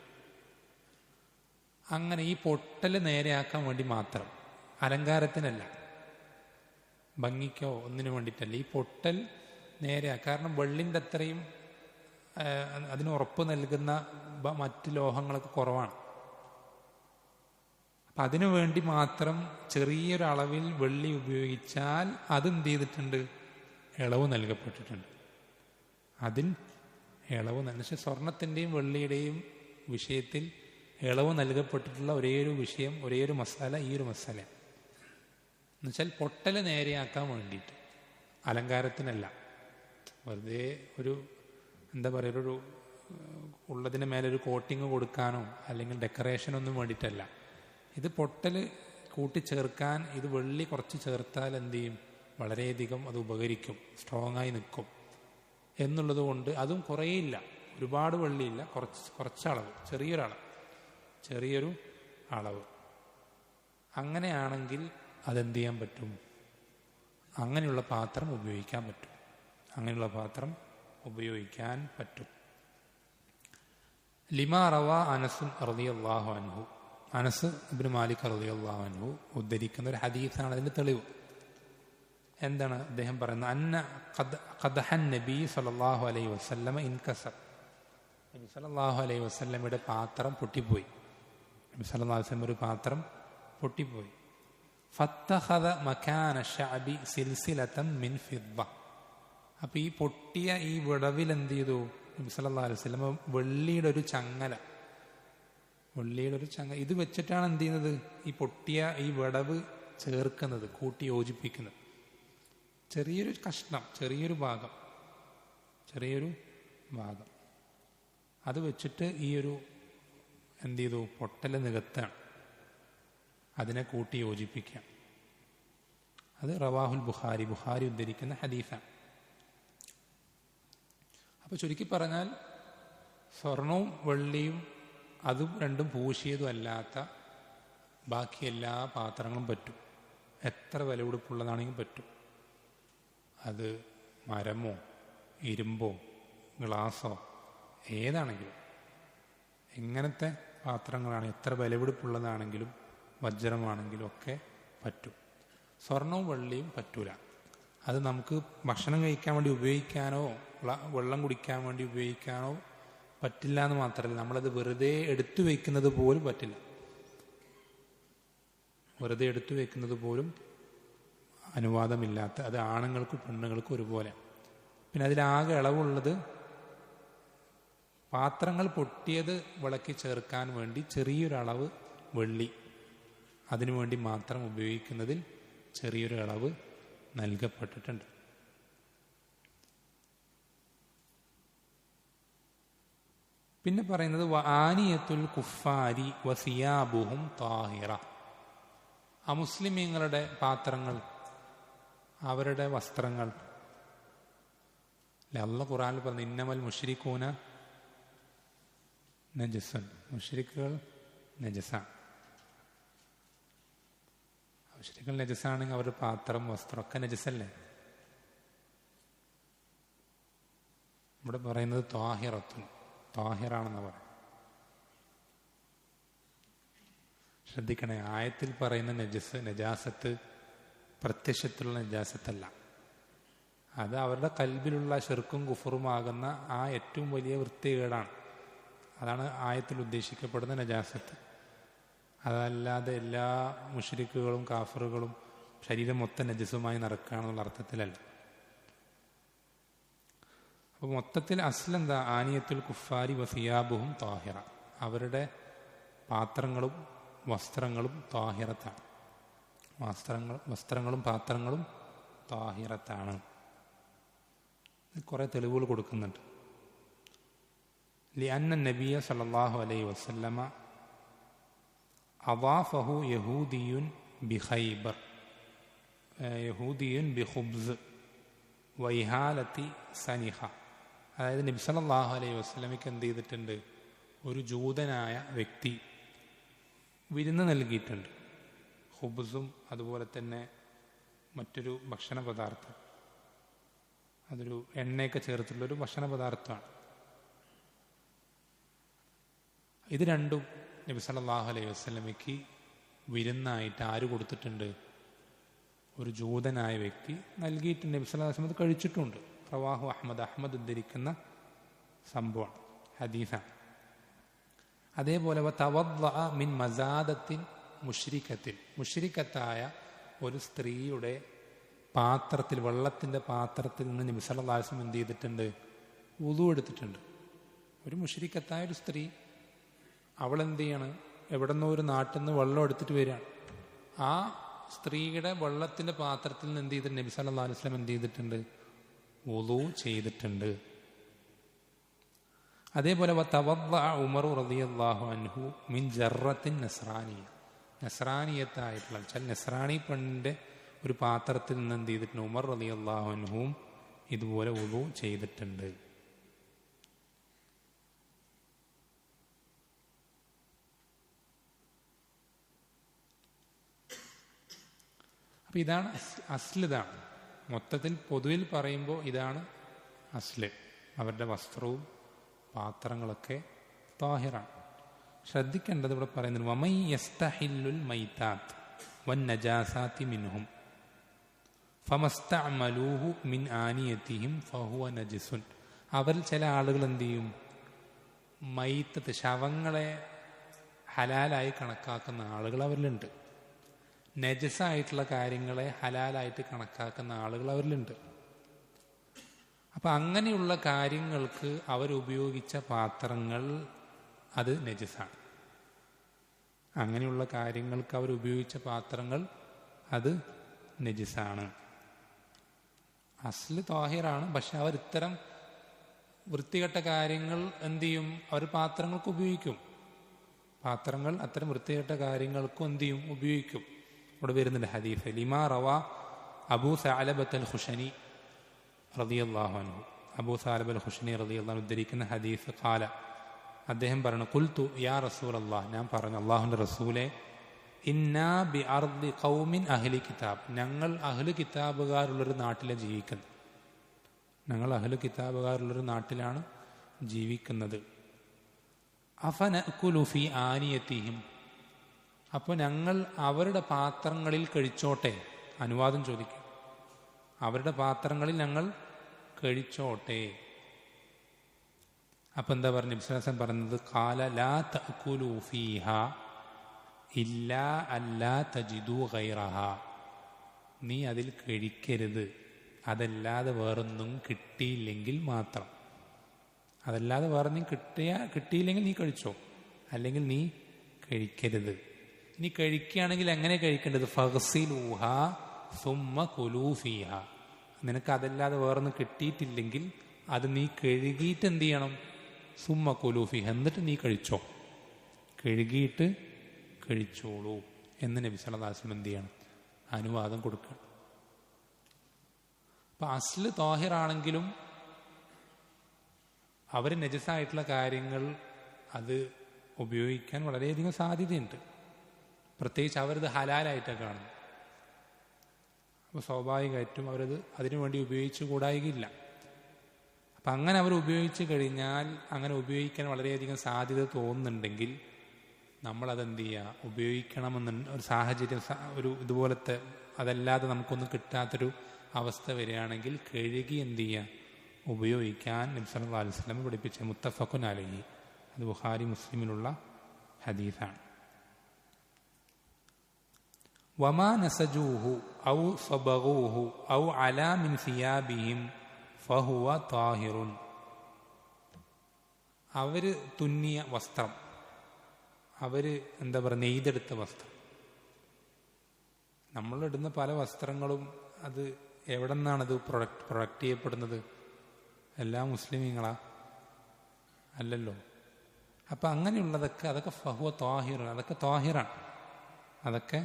S1: അങ്ങനെ ഈ പൊട്ടൽ നേരെയാക്കാൻ വേണ്ടി മാത്രം, അലങ്കാരത്തിനല്ല, ഭംഗിക്കോ ഒന്നിനു വേണ്ടിയിട്ടല്ല. ഈ പൊട്ടൽ നേരെയാ. കാരണം വെള്ളിൻ്റെ അത്രയും അതിന് ഉറപ്പ് നൽകുന്ന മറ്റ് ലോഹങ്ങളൊക്കെ കുറവാണ്. അപ്പം അതിനു വേണ്ടി മാത്രം ചെറിയൊരളവിൽ വെള്ളി ഉപയോഗിച്ചാൽ അതെന്ത് ചെയ്തിട്ടുണ്ട്? ഇളവ് നൽകപ്പെട്ടിട്ടുണ്ട്. അതിൽ ഇളവ് പക്ഷേ സ്വർണത്തിൻ്റെയും വെള്ളിയുടെയും വിഷയത്തിൽ ഇളവ് നൽകപ്പെട്ടിട്ടുള്ള ഒരേയൊരു വിഷയം, ഒരേയൊരു മസാല ഈ ഒരു മസാല എന്നുവെച്ചാൽ പൊട്ടൽ നേരെയാക്കാൻ വേണ്ടിയിട്ട്, അലങ്കാരത്തിനല്ല. വെറുതെ ഒരു എന്താ പറയുക, ഒരു ഉള്ളതിന് മേലെ ഒരു കോട്ടിങ് കൊടുക്കാനോ അല്ലെങ്കിൽ ഡെക്കറേഷനൊന്നും വേണ്ടിയിട്ടല്ല. ഇത് പൊട്ടൽ കൂട്ടിച്ചേർക്കാൻ ഇത് വെള്ളി കുറച്ച് ചേർത്താൽ എന്ത് ചെയ്യും? വളരെയധികം അത് ഉപകരിക്കും, സ്ട്രോങ് ആയി നിൽക്കും എന്നുള്ളത് കൊണ്ട്. അതും കുറേയില്ല, ഒരുപാട് വെള്ളിയില്ല, കുറച്ചളവ്, ചെറിയൊരു അളവ്. അങ്ങനെയാണെങ്കിൽ അതെന്ത് ചെയ്യാൻ പറ്റും? അങ്ങനെയുള്ള പാത്രം ഉപയോഗിക്കാൻ പറ്റും, അങ്ങനെയുള്ള പാത്രം ഉപയോഗിക്കാൻ പറ്റും. ലിമാ റവാ അനസ് റളിയല്ലാഹു അൻഹു, അനസ് ഇബ്നു മാലിക് റളിയല്ലാഹു അൻഹു ഉദ്ധരിക്കുന്ന ഒരു ഹദീസാണ് അതിൻ്റെ തെളിവ്. എന്താണ് അദ്ദേഹം പറയുന്നത്? അന്ന ഖദഹൻ നബി സല്ലല്ലാഹു അലൈഹി വസല്ലമ ഇൻകസർ. നബി സല്ലല്ലാഹു അലൈഹി വസല്ലമയുടെ പാത്രം പൊട്ടിപ്പോയി. നബി സല്ലല്ലാഹു അലൈഹി വസല്ലം ഒരു പാത്രം പൊട്ടിപ്പോയി. ഫത്തഖദ മകാന ശഅബി സിൽസിലതൻ മിൻ ഫിദ്ദ. അപ്പം ഈ പൊട്ടിയ ഈ വിടവിൽ എന്ത് ചെയ്തു? നബി സല്ലല്ലാഹു അലൈഹി വസല്ലം വെള്ളിയുടെ ഒരു ചങ്ങല ഇത് വെച്ചിട്ടാണ് എന്ത് ചെയ്യുന്നത്? ഈ പൊട്ടിയ ഈ വിടവ് ചേർക്കുന്നത്, കൂട്ടി യോജിപ്പിക്കുന്നത്. ചെറിയൊരു കഷ്ണം, ചെറിയൊരു ഭാഗം അത് വെച്ചിട്ട് ഈ ഒരു എന്ത് ചെയ്തു? പൊട്ടൽ നികത്താണ്, അതിനെ കൂട്ടി യോജിപ്പിക്കുക. അത് റവാഹുൽ ബുഖാരി ഉദ്ധരിക്കുന്ന ഹദീസാണ്. അപ്പോൾ ചുരുക്കി പറഞ്ഞാൽ സ്വർണവും വെള്ളിയും അതും രണ്ടും പൂശിയതും അല്ലാത്ത ബാക്കി എല്ലാ പാത്രങ്ങളും പറ്റും. എത്ര വിലപിടിപ്പുള്ളതാണെങ്കിലും പറ്റും. അത് മരമോ ഇരുമ്പോ ഗ്ലാസോ ഏതാണെങ്കിലും, എങ്ങനത്തെ പാത്രങ്ങളാണ്, എത്ര വിലപിടിപ്പുള്ളതാണെങ്കിലും വജ്രമാണെങ്കിലും ഒക്കെ പറ്റും. സ്വർണവും വെള്ളിയും പറ്റൂല. അത് നമുക്ക് ഭക്ഷണം കഴിക്കാൻ വേണ്ടി ഉപയോഗിക്കാനോ വെള്ളം കുടിക്കാൻ വേണ്ടി ഉപയോഗിക്കാനോ പറ്റില്ല എന്ന് മാത്രമല്ല, നമ്മളത് വെറുതെ എടുത്തു വയ്ക്കുന്നത് പോലും പറ്റില്ല. വെറുതെ എടുത്തു വയ്ക്കുന്നത് പോലും അനുവാദമില്ലാത്ത, അത് ആണുങ്ങൾക്കും പെണ്ണുങ്ങൾക്കും ഒരുപോലെ. പിന്നെ അതിലാകെ ഇളവുള്ളത് പാത്രങ്ങൾ പൊട്ടിയത് വിളക്കി ചേർക്കാൻ വേണ്ടി ചെറിയൊരളവ് വെള്ളി, അതിനുവേണ്ടി മാത്രം ഉപയോഗിക്കുന്നതിൽ ചെറിയൊരു അളവ് നൽകപ്പെട്ടിട്ടുണ്ട്. പിന്നെ പറയുന്നത് ആനിയത്തുൽ കുഫാരി വസിയാബുഹും താഹിറ. അമുസ്ലിമീങ്ങളുടെ പാത്രങ്ങൾ, അവരുടെ വസ്ത്രങ്ങൾ. അല്ലാഹു ഖുർആനിൽ പറഞ്ഞു ഇന്നമൽ മുശ്രികൂന നജസുൻ, മുശ്രിക്കുകൾ നജസാണ്. മുശ്രിക്കുകൾ നജസാണെങ്കിൽ അവരുടെ പാത്രം വസ്ത്രമൊക്കെ നജസല്ലേ. ഇവിടെ പറയുന്നത് ത്വാഹിറത്തുൻ, ത്വാഹിറാണെന്ന് പറയും. ശ്രദ്ധിക്കണേ, ആയത്തിൽ പറയുന്ന നജാസത്ത് പ്രത്യക്ഷത്തിലുള്ള നജാസത്തല്ല. അത് അവരുടെ കൽബിലുള്ള ശിർക്കും കുഫറുമാകുന്ന ആ ഏറ്റവും വലിയ വൃത്തികേടാണ്. അതാണ് ആയത്തിൽ ഉദ്ദേശിക്കപ്പെടുന്ന നജാസത്ത്. അതല്ലാതെ എല്ലാ മുശ്രിക്കുകളും കാഫറുകളും ശരീരം മൊത്തം നജസുമായി നടക്കുകയാണെന്നുള്ള അർത്ഥത്തിലല്ല. അപ്പോൾ മൊത്തത്തിൽ അസ്ലെന്താ? ആനിയത്തുൽ കുഫാരി വസിയാബുഹും താഹിറ. അവരുടെ പാത്രങ്ങളും വസ്ത്രങ്ങളും താഹിറത്താണ്. വസ്ത്രങ്ങളും പാത്രങ്ങളും താഹിറത്താണ്. കുറെ തെളിവുകൾ കൊടുക്കുന്നുണ്ട്. ലിഅന്ന നബിയ സല്ലല്ലാഹു അലൈഹി വസല്ലമ അദാഫഹു യഹൂദിയുൻ ബിഖൈബർ യഹൂദിയുൻ ബിഖുബ്സ് വൈഹാലത്തി സനിഹ. അതായത് നബി സല്ലല്ലാഹു അലൈഹി വസല്ലമയ്ക്ക് എന്ത് ചെയ്തിട്ടുണ്ട്? ഒരു ജൂതനായ വ്യക്തി വിരുന്ന് നൽകിയിട്ടുണ്ട്. ഖുബ്സും അതുപോലെ തന്നെ മറ്റൊരു ഭക്ഷണ പദാർത്ഥം, അതൊരു എണ്ണയൊക്കെ ചേർത്തുള്ളൊരു ഭക്ഷണ പദാർത്ഥമാണ്. ഇത് രണ്ടും നബി സല്ലല്ലാഹു അലൈഹി വസല്ലമയ്ക്ക് വിരുന്നായിട്ട് ആര് കൊടുത്തിട്ടുണ്ട്? ഒരു ജൂതനായ വ്യക്തി നൽകിയിട്ടുണ്ട്. നബി സല്ലല്ലാഹു അലൈഹി വസല്ലം കഴിച്ചിട്ടുണ്ട്. റവാഹു അഹ്മദ് ഉദ്ധരിക്കുന്ന സംഭവമാണ്, ഹദീസാണ്. അതേപോലെ തവദ്ദഅ മിൻ മസാദത്തിൻ മുശ്രിക്കത്തിൽ, മുശ്രിക്കത്തായ ഒരു സ്ത്രീയുടെ പാത്രത്തിൽ, വെള്ളത്തിൻ്റെ പാത്രത്തിൽ നിന്ന് നബി സല്ലല്ലാഹു അലൈഹി വസല്ലം എന്ത് ചെയ്തിട്ടുണ്ട്? വുളു എടുത്തിട്ടുണ്ട്. ഒരു മുശ്രിക്കത്തായ ഒരു സ്ത്രീ, അവളെന്ത് ചെയ്യാണ്? എവിടെ നിന്നോ ഒരു നാട്ടിൽ നിന്ന് വെള്ളം എടുത്തിട്ട് വരികയാണ്. ആ സ്ത്രീയുടെ വെള്ളത്തിൻ്റെ പാത്രത്തിൽ നിന്ന് എന്ത് ചെയ്തിട്ടുണ്ട്? നബി സല്ലല്ലാഹു അലൈഹി വസല്ലം എന്ത് ചെയ്തിട്ടുണ്ട്? വുളു ചെയ്തിട്ടുണ്ട്. അതേപോലെ തവദ്ദഅ ഉമർ റളിയല്ലാഹു അൻഹു മിൻ ജറത്തിൻ നസ്രാനിയ, നസ്രാനിയത്തായിട്ടുള്ള നസ്രാനി പെണ്ണിൻ്റെ ഒരു പാത്രത്തിൽ നിന്ന് എന്ത് ചെയ്തിട്ടുണ്ട്? ഉമർ റളിയല്ലാഹു അൻഹുവും ഇതുപോലെ വുളു ചെയ്തിട്ടുണ്ട്. അപ്പം ഇതാണ് അസ്ല്. ഇതാണ് മൊത്തത്തിൽ പൊതുവിൽ പറയുമ്പോൾ ഇതാണ് അസ്ല്. അവരുടെ വസ്ത്രവും പാത്രങ്ങളൊക്കെ താഹിറാണ്. ശ്രദ്ധിക്കേണ്ടത് ഇവിടെ പറയുന്നത് വമൈ യസ്തഹില്ലുൽ മൈതാത്ത് വൻ നജാസാത്തി മിൻഹും ഫമസ്തഅമലൂഹു മിൻ ആനിയതിഹിം ഫഹുവ നജസുൻ. അവരിൽ ചില ആളുകൾ എന്ത് ചെയ്യും? മൈത്തത്ത്, ശവങ്ങളെ ഹലാലായി കണക്കാക്കുന്ന ആളുകൾ അവരിലുണ്ട്. നജസായിട്ടുള്ള കാര്യങ്ങളെ ഹലാലായിട്ട് കണക്കാക്കുന്ന ആളുകൾ അവരിലുണ്ട്. അപ്പം അങ്ങനെയുള്ള കാര്യങ്ങൾക്ക് അവരുപയോഗിച്ച പാത്രങ്ങൾ അത് നജസാണ്. അങ്ങനെയുള്ള കാര്യങ്ങൾക്ക് അവരുപയോഗിച്ച പാത്രങ്ങൾ അത് നജസാണ്. അസ്ല് താഹിറാണ്. പക്ഷെ അവർ ഇത്തരം വൃത്തികെട്ട കാര്യങ്ങൾ എന്ത് ചെയ്യും? അവർ പാത്രങ്ങൾക്ക് ഉപയോഗിക്കും. പാത്രങ്ങൾ അത്തരം വൃത്തികെട്ട കാര്യങ്ങൾക്കും എന്ത് ചെയ്യും? ഉപയോഗിക്കും. ഇവിടെ വരുന്നുണ്ട് ഹദീസ് ലിമാ റവാ അബൂ സഅലബത്തുൽ ഖുശനി റളിയല്ലാഹു അൻഹു. അബൂ സഅലബത്തുൽ ഖുശനി റളിയല്ലാഹു അൻഹു ഉദ്ധരിക്കുന്ന ഹദീസ് ഖാല, അദ്ദേഹം പറഞ്ഞു ഖുൽതു യാ റസൂലല്ലാഹ്, ഞാൻ പറഞ്ഞു അല്ലാഹുവിൻ്റെ റസൂലേ, ഇന്നാ ബി അർദി ഖൗമിൻ അഹ്ലി കിതാബ്, ഞങ്ങൾ അഹ്ലു കിതാബുകാരുള്ളൊരു നാട്ടിലെ ജീവിക്കുന്നു. ഞങ്ങൾ അഹ്ലു കിതാബുകാരുള്ളൊരു നാട്ടിലാണ് ജീവിക്കുന്നത്. അഫനഅ്കുലു ഫീ ആനിയതിഹിം, അപ്പോൾ ഞങ്ങൾ അവരുടെ പാത്രങ്ങളിൽ കഴിച്ചോട്ടെ. അനുവാദം ചോദിക്കും. അവരുടെ പാത്രങ്ങളിൽ ഞങ്ങൾ കഴിച്ചോട്ടെ. അപ്പം എന്താ പറഞ്ഞു വിശ്വാസം പറഞ്ഞത്? ഖാല ലാ തഅ്കുലു ഫീഹാ ഇല്ലാ അല്ലാ തജിദു ഗൈറഹാ, നീ അതിൽ കഴിക്കരുത്, അതല്ലാതെ വേറൊന്നും കിട്ടിയില്ലെങ്കിൽ മാത്രം. അതല്ലാതെ വേറൊന്നും കിട്ടിയില്ലെങ്കിൽ നീ കഴിച്ചോ, അല്ലെങ്കിൽ നീ കഴിക്കരുത്. ഇനി കഴിക്കുകയാണെങ്കിൽ എങ്ങനെ കഴിക്കേണ്ടത്? ഫഗ്സിലൂഹാ സുമ്മ കുലൂ ഫീഹാ, നിനക്ക് അതല്ലാതെ വേറൊന്നും കിട്ടിയിട്ടില്ലെങ്കിൽ അത് നീ കഴുകിയിട്ട് എന്ത് ചെയ്യണം? സുമ്മ കുലൂ ഫീഹ, എന്നിട്ട് നീ കഴിച്ചോ, കഴുകിയിട്ട് കഴിച്ചോളൂ എന്ന് നബി സല്ലല്ലാഹു അലൈഹി വസല്ലം എന്ത് ചെയ്യണം? അനുവാദം കൊടുക്കണം. അപ്പം അസ്ല് താഹിറാണെങ്കിലും അവർ നജസായിട്ടുള്ള കാര്യങ്ങൾ അത് ഉപയോഗിക്കാൻ വളരെയധികം സാധ്യതയുണ്ട്. പ്രത്യേകിച്ച് അവരത് ഹലാലായിട്ടാണ് കാണുന്നത്. അപ്പോൾ സ്വാഭാവികമായിട്ടും അവരത് അതിനു വേണ്ടി ഉപയോഗിച്ചു കൂടായികയില്ല. അപ്പം അങ്ങനെ അവർ ഉപയോഗിച്ച് കഴിഞ്ഞാൽ, അങ്ങനെ ഉപയോഗിക്കാൻ വളരെയധികം സാധ്യത തോന്നുന്നുണ്ടെങ്കിൽ നമ്മളതെന്ത് ചെയ്യുക? ഉപയോഗിക്കണമെന്ന് ഒരു സാഹചര്യം, ഒരു ഇതുപോലത്തെ അതല്ലാതെ നമുക്കൊന്നും കിട്ടാത്തൊരു അവസ്ഥ വരികയാണെങ്കിൽ കഴുകി എന്ത് ചെയ്യുക? ഉപയോഗിക്കാൻ നബി സല്ലല്ലാഹു അലൈഹി വസല്ലം പഠിപ്പിച്ച മുത്തഫഖുൻ അലൈഹി, അത് ബുഖാരി മുസ്ലിമിലുള്ള ഹദീസാണ്. വമാ നസജൂഹു ഔ സബഗൂഹു ഔ അലാ മിൻ സിയാബിഹിം ഫഹുവ താഹിറുൻ, അവർ തുന്നിയ വസ്ത്രം, അവർ എന്താ പറയുക, നെയ്തെടുത്ത വസ്ത്രം. നമ്മളിടുന്ന പല വസ്ത്രങ്ങളും അത് എവിടെ നിന്നാണത് പ്രൊഡക്റ്റ് ചെയ്യപ്പെടുന്നത്? എല്ലാ മുസ്ലിമീങ്ങളാ? അല്ലല്ലോ. അപ്പം അങ്ങനെയുള്ളതൊക്കെ അതൊക്കെ ഫഹുവ താഹിറുൻ, അതൊക്കെ താഹിറാണ്, അതൊക്കെ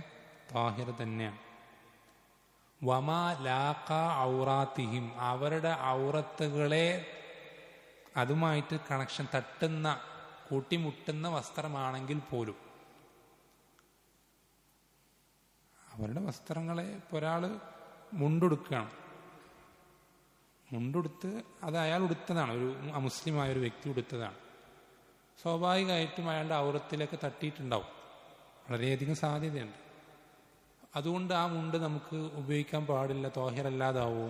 S1: താഹിർ തന്നെയാണ്. വമാ ലാഖ ഔറാത്തിഹിം, അവരുടെ ഔറത്തുകളെ അതുമായിട്ട് കണക്ഷൻ തട്ടുന്ന, കൂട്ടിമുട്ടുന്ന വസ്ത്രമാണെങ്കിൽ പോലും, അവരുടെ വസ്ത്രങ്ങളെ ഇപ്പോൾ ഒരാൾ മുണ്ടുടുക്കുകയാണ്, മുണ്ടുടുത്ത് അത് അയാൾ ഉടുത്തതാണ്, ഒരു അമുസ്ലിമായ ഒരു വ്യക്തി ഉടുത്തതാണ്, സ്വാഭാവികമായിട്ടും അയാളുടെ ഔറത്തിലേക്ക് തട്ടിയിട്ടുണ്ടാവും, വളരെയധികം സാധ്യതയുണ്ട്. അതുകൊണ്ട് ആ മുണ്ട് നമുക്ക് ഉപയോഗിക്കാൻ പാടില്ല, തോഹിറല്ലാതാവോ?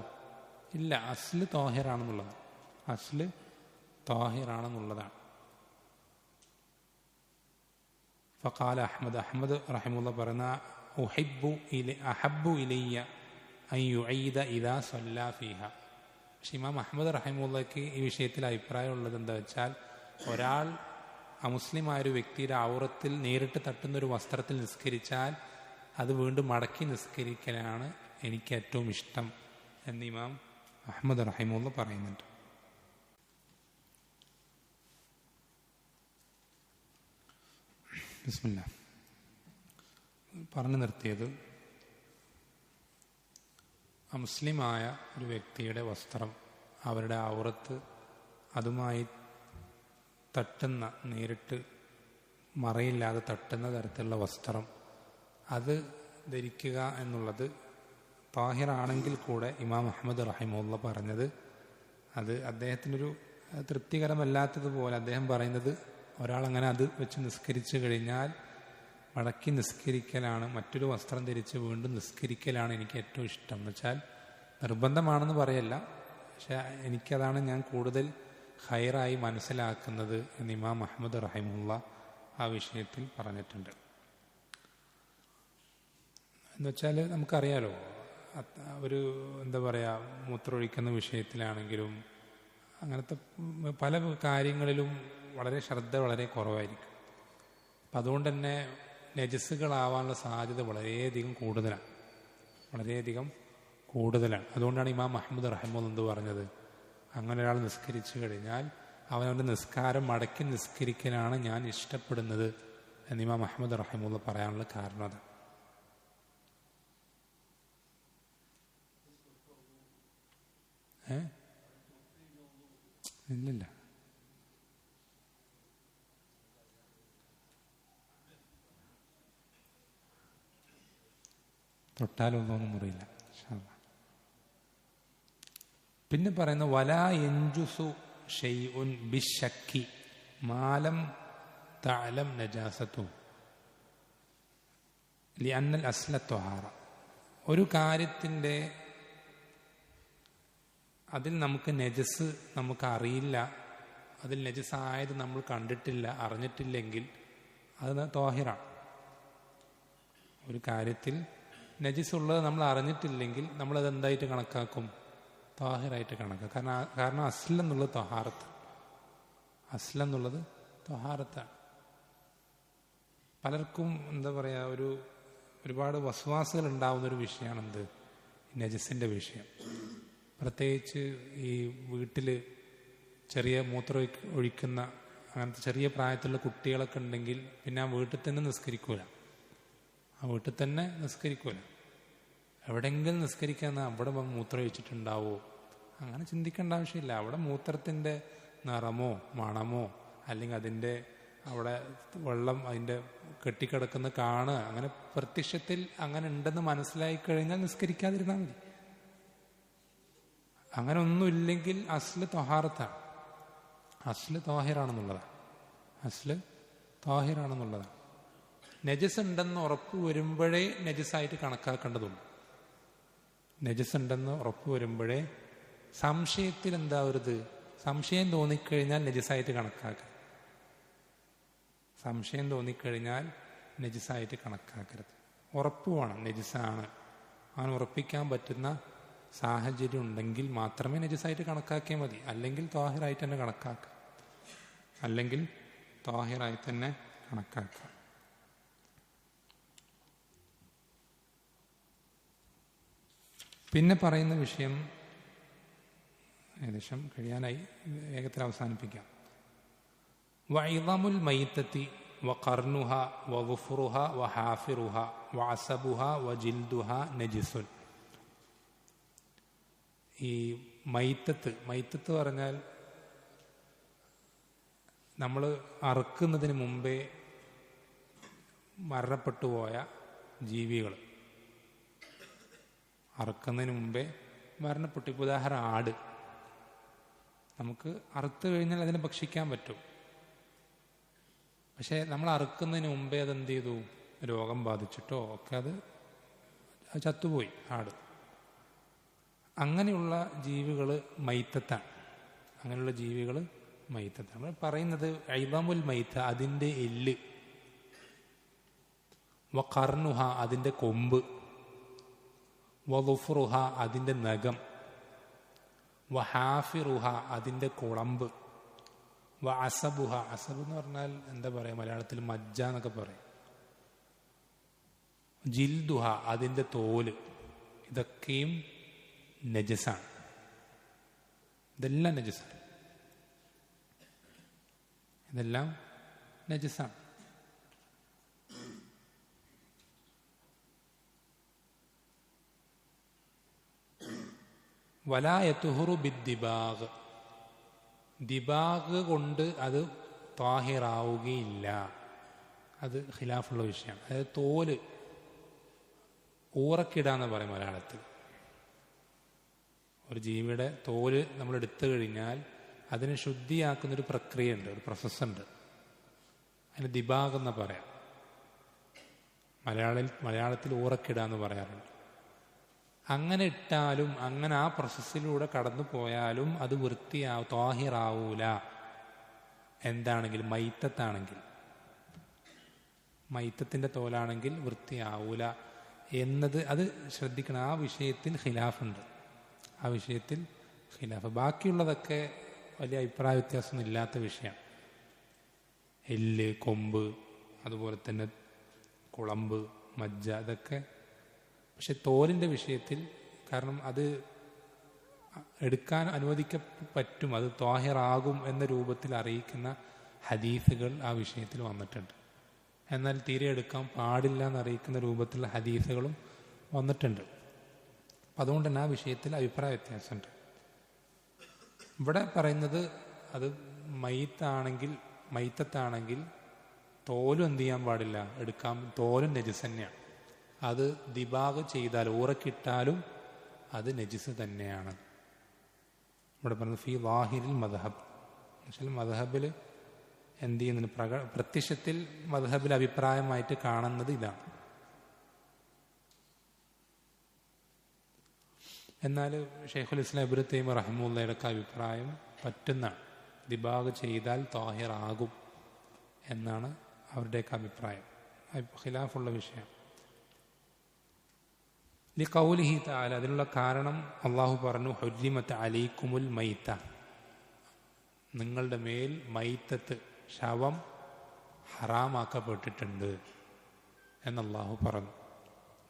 S1: ഇല്ല, അസ്ല് തോഹിറാണെന്നുള്ളതാണ്, അസ്ല് തോഹിറാണെന്നുള്ളതാണ്. ഫഖാല അഹ്മദ്, അഹ്മദ് റഹിമഹുല്ലാഹ് പറയുന്ന അഹബ്ബു ഇലയ്യ അൻ യുഈദ ഇദാ സല്ലാ ഫീഹ. പക്ഷെ ഇമാം അഹ്മദ് റഹിമഹുല്ലാഹ്ക്ക് ഈ വിഷയത്തിൽ അഭിപ്രായമുള്ളത് എന്താ വെച്ചാൽ, ഒരാൾ അമുസ്ലിമായൊരു വ്യക്തിയുടെ ഔറത്തിൽ നേരിട്ട് തട്ടുന്നൊരു വസ്ത്രത്തിൽ നിസ്കരിച്ചാൽ അത് വീണ്ടും മടക്കി നിസ്കരിക്കലാണ് എനിക്ക് ഏറ്റവും ഇഷ്ടം എന്ന് ഇമാം അഹ്മദ് റഹിമഹുല്ലാഹ് പറയുന്നുണ്ട്. ബിസ്മില്ലാഹ്. പറഞ്ഞു നിർത്തിയത്, അമുസ്ലിമായ ഒരു വ്യക്തിയുടെ വസ്ത്രം, അവരുടെ ഔറത്ത് അതുമായി തട്ടുന്ന, നേരിട്ട് മറയില്ലാതെ തട്ടുന്ന തരത്തിലുള്ള വസ്ത്രം അത് ധരിക്കുക എന്നുള്ളത് താഹിറാണെങ്കിൽ കൂടെ ഇമാം അഹ്മദ് റഹിമഹുല്ലാഹ് പറഞ്ഞത് അത് അദ്ദേഹത്തിനൊരു തൃപ്തികരമല്ലാത്തതുപോലെ അദ്ദേഹം പറയുന്നത്, ഒരാളങ്ങനെ അത് വെച്ച് നിസ്കരിച്ചു കഴിഞ്ഞാൽ മടക്കി നിസ്കരിക്കലാണ്, മറ്റൊരു വസ്ത്രം ധരിച്ച് വീണ്ടും നിസ്കരിക്കലാണ് എനിക്ക് ഏറ്റവും ഇഷ്ടം. എന്ന് വെച്ചാൽ നിർബന്ധമാണെന്ന് പറയല്ല, പക്ഷെ എനിക്കതാണ് ഞാൻ കൂടുതൽ ഖൈറായി മനസ്സിലാക്കുന്നത് എന്ന് ഇമാം അഹ്മദ് റഹിമഹുല്ലാഹ് ആ വിഷയത്തിൽ പറഞ്ഞിട്ടുണ്ട്. എന്നുവെച്ചാൽ നമുക്കറിയാലോ, ഒരു എന്താ പറയുക, മൂത്രമൊഴിക്കുന്ന വിഷയത്തിലാണെങ്കിലും അങ്ങനത്തെ പല കാര്യങ്ങളിലും വളരെ ശ്രദ്ധ വളരെ കുറവായിരിക്കും. അപ്പം അതുകൊണ്ട് തന്നെ നജസ്സുകളാവാനുള്ള സാധ്യത വളരെയധികം കൂടുതലാണ്. അതുകൊണ്ടാണ് ഇമാം അഹ്മദ് റഹിമഹുല്ലാഹ് എന്ത് പറഞ്ഞത്, അങ്ങനെ ഒരാൾ നിസ്കരിച്ചു കഴിഞ്ഞാൽ അവനവൻ്റെ നിസ്കാരം മടക്കി നിസ്കരിക്കലാണ് ഞാൻ ഇഷ്ടപ്പെടുന്നത് എന്ന് ഇമാം അഹ്മദ് റഹിമഹുല്ലാഹ് പറയാനുള്ള കാരണം അതാണ്. ഇല്ലില്ല, തൊട്ടാലൊന്നും മുറിയില്ല. പിന്നെ പറയുന്ന വലാ യൻജുസു ഷൈഉൻ ബിശക്കി മാലം തഅലം നജാസത്തു ലിഅന്നൽ അസ്ല ത്വഹാറ. ഒരു കാര്യത്തിൻ്റെ അതിൽ നമുക്ക് നജസ് നമുക്ക് അറിയില്ല, അതിൽ നജസായത് നമ്മൾ കണ്ടിട്ടില്ല, അറിഞ്ഞിട്ടില്ലെങ്കിൽ അത് ത്വാഹിറാണ്. ഒരു കാര്യത്തിൽ നജസുള്ളത് നമ്മൾ അറിഞ്ഞിട്ടില്ലെങ്കിൽ നമ്മളത് എന്തായിട്ട് കണക്കാക്കും? ത്വാഹിറായിട്ട് കണക്കാക്കും. കാരണം അസ്ലെന്നുള്ളത് ത്വഹാറത്ത്, അസ്ലെന്നുള്ളത് ത്വഹാറത്താണ്. പലർക്കും എന്താ പറയുക, ഒരുപാട് വസ്വാസുകൾ ഉണ്ടാവുന്നൊരു വിഷയമാണ് എന്ത്? നജസിൻ്റെ വിഷയം. പ്രത്യേകിച്ച് ഈ വീട്ടിൽ ചെറിയ മൂത്രം ഒഴിക്കുന്ന അങ്ങനത്തെ ചെറിയ പ്രായത്തിലുള്ള കുട്ടികളൊക്കെ ഉണ്ടെങ്കിൽ പിന്നെ ആ വീട്ടിൽ തന്നെ നിസ്കരിക്കൂല, എവിടെയെങ്കിലും നിസ്കരിക്കാൻ അവിടെ മൂത്രം ഒഴിച്ചിട്ടുണ്ടാവോ അങ്ങനെ ചിന്തിക്കേണ്ട ആവശ്യമില്ല. അവിടെ മൂത്രത്തിൻ്റെ നിറമോ മണമോ അല്ലെങ്കിൽ അതിൻ്റെ അവിടെ വെള്ളം അതിൻ്റെ കെട്ടിക്കിടക്കുന്ന കാണുക, അങ്ങനെ പ്രത്യക്ഷത്തിൽ അങ്ങനെ ഉണ്ടെന്ന് മനസ്സിലായി കഴിഞ്ഞാൽ നിസ്കരിക്കാതിരുന്നാൽ മതി. അങ്ങനെ ഒന്നുമില്ലെങ്കിൽ അസ്ല് ത്വഹാറത്താണ്, അസ്ല് ത്വാഹിറാണെന്നുള്ളതാണ്. നജസ് ഉണ്ടെന്ന് ഉറപ്പ് വരുമ്പോഴേ നജസായിട്ട് കണക്കാക്കേണ്ടതുള്ളൂ. നജസ് ഉണ്ടെന്ന് ഉറപ്പ് വരുമ്പോഴേ, സംശയത്തിൽ എന്താവരുത്, സംശയം തോന്നിക്കഴിഞ്ഞാൽ നജസായിട്ട് കണക്കാക്കുക. സംശയം തോന്നിക്കഴിഞ്ഞാൽ നജസായിട്ട് കണക്കാക്കരുത്. ഉറപ്പ് വേണം നജസാണ്, അങ്ങനെ ഉറപ്പിക്കാൻ പറ്റുന്ന സാഹചര്യം ഉണ്ടെങ്കിൽ മാത്രമേ നജസായിട്ട് കണക്കാക്കിയാൽ മതി. അല്ലെങ്കിൽ ത്വാഹിറായിട്ട് തന്നെ കണക്കാക്കാം. പിന്നെ പറയുന്ന വിഷയം ഏകദേശം കഴിയാനായി, വേഗത്തിൽ അവസാനിപ്പിക്കാം. വഇളമുൽ മൈത്തത്തി വഖർനുഹ വഗുഫറുഹ വഹാഫിറുഹ വഅസബുഹ വജിൽദുഹ നജിസുൻ. ഈ മൈത്തത്ത് പറഞ്ഞാൽ നമ്മൾ അറുക്കുന്നതിന് മുമ്പേ മരണപ്പെട്ടു പോയ ജീവികൾ, അറുക്കുന്നതിന് മുമ്പേ മരണപ്പെട്ടു. ഇപ്പോൾ ഉദാഹരണം ആട്, നമുക്ക് അറുത്ത് കഴിഞ്ഞാൽ അതിനെ ഭക്ഷിക്കാൻ പറ്റും. പക്ഷെ നമ്മൾ അറുക്കുന്നതിന് മുമ്പേ അതെന്ത് ചെയ്തു, രോഗം ബാധിച്ചിട്ടോ ഒക്കെ അത് ചത്തുപോയി ആട്. അങ്ങനെയുള്ള ജീവികൾ മൈത്തത്താണ്. അങ്ങനെയുള്ള ജീവികൾ മൈത്തത്താണ്. നമ്മൾ പറയുന്നത് ഐളമുൽ മൈത്ത, അതിൻ്റെ എല്ല്, വഖർനുഹ അതിൻ്റെ കൊമ്പ്, വളുഫറുഹ അതിൻ്റെ നഖം, വഹാഫിറുഹ അതിൻ്റെ കുളമ്പ്, വഅസബുഹ അസബ് എന്ന് പറഞ്ഞാൽ എന്താ പറയുക, മലയാളത്തിൽ മജ്ജ എന്നൊക്കെ പറയും, ജിൽദുഹ അതിൻ്റെ തോല്, ഇതൊക്കെയും നജസാണ്. ഇതെല്ലാം നജസാണ്. വലാ യത്ഹുറു ബിദ്ദിബാഗ്, ദിബാഗ് കൊണ്ട് അത് ത്വാഹിറാവുകയില്ല. അത് ഖിലാഫുള്ള വിഷയമാണ്. അതായത് തോല് ഊറക്കിടാന്ന് പറയും മലയാളത്തിൽ. ഒരു ജീവിയുടെ തോല് നമ്മൾ എടുത്തു കഴിഞ്ഞാൽ അതിനെ ശുദ്ധിയാക്കുന്നൊരു പ്രക്രിയയുണ്ട്, ഒരു പ്രോസസ്സുണ്ട്. അതിന് ദിബാഗ് എന്ന് പറയാം. മലയാളത്തിൽ ഊറക്കിടാന്ന് പറയാറുണ്ട്. അങ്ങനെ ഇട്ടാലും അങ്ങനെ ആ പ്രോസസ്സിലൂടെ കടന്നു പോയാലും അത് ത്വാഹിറാവൂല. എന്താണെങ്കിൽ മൈത്തത്തിൻ്റെ തോലാണെങ്കിൽ വൃത്തിയാവൂല എന്നത് അത് ശ്രദ്ധിക്കണം. ആ വിഷയത്തിൽ ഖിലാഫുണ്ട്. ബാക്കിയുള്ളതൊക്കെ വലിയ അഭിപ്രായ വ്യത്യാസമൊന്നും ഇല്ലാത്ത വിഷയമാണ്. എല്ല്, കൊമ്പ്, അതുപോലെ തന്നെ കുളമ്പ്, മജ്ജ, ഇതൊക്കെ. പക്ഷെ തോലിൻ്റെ വിഷയത്തിൽ, കാരണം അത് എടുക്കാൻ പറ്റും, അത് ത്വാഹിറാകും എന്ന രൂപത്തിൽ അറിയിക്കുന്ന ഹദീസുകൾ ആ വിഷയത്തിൽ വന്നിട്ടുണ്ട്. എന്നാൽ തീരെ എടുക്കാൻ പാടില്ല എന്നറിയിക്കുന്ന രൂപത്തിലുള്ള ഹദീസുകളും വന്നിട്ടുണ്ട്. അപ്പം അതുകൊണ്ട് തന്നെ ആ വിഷയത്തിൽ അഭിപ്രായ വ്യത്യാസമുണ്ട്. ഇവിടെ പറയുന്നത് അത് മൈത്തത്താണെങ്കിൽ തോലും എന്ത് ചെയ്യാൻ പാടില്ല, തോലും നജിസ് തന്നെയാണ്. അത് ദിബാഗ് ചെയ്താൽ ഊറക്കിട്ടാലും അത് നജിസ് തന്നെയാണ്. ഇവിടെ പറയുന്നത് ഫി ലാഹിരിൽ മദ്ഹബ് എന്നുവെച്ചാൽ മദ്ഹബിൽ എന്ത് ചെയ്യുന്നതിന് പ്രത്യക്ഷത്തിൽ മദ്ഹബിൽ അഭിപ്രായമായിട്ട് കാണുന്നത് ഇതാണ്. എന്നാൽ ഷെയ്ഖുൽ ഇസ്ലാം ഇബ്നു തൈമിയ്യ റഹിമഹുള്ളയുടെ അഭിപ്രായം പറ്റുന്നതാണ്, ദിബാഗ് ചെയ്താൽ താഹിറാകും എന്നാണ് അവരുടെയൊക്കെ അഭിപ്രായം. ഖിലാഫുള്ള വിഷയം. ലിഖൗലിഹി തആല, അതിനുള്ള കാരണം അള്ളാഹു പറഞ്ഞു ഹുർരിമത്ത് അലൈക്കുമുൽ മൈത്ത, നിങ്ങളുടെ മേൽ മൈത്തത്ത് ശവം ഹറാമാക്കപ്പെട്ടിട്ടുണ്ട് എന്ന് അള്ളാഹു പറഞ്ഞു.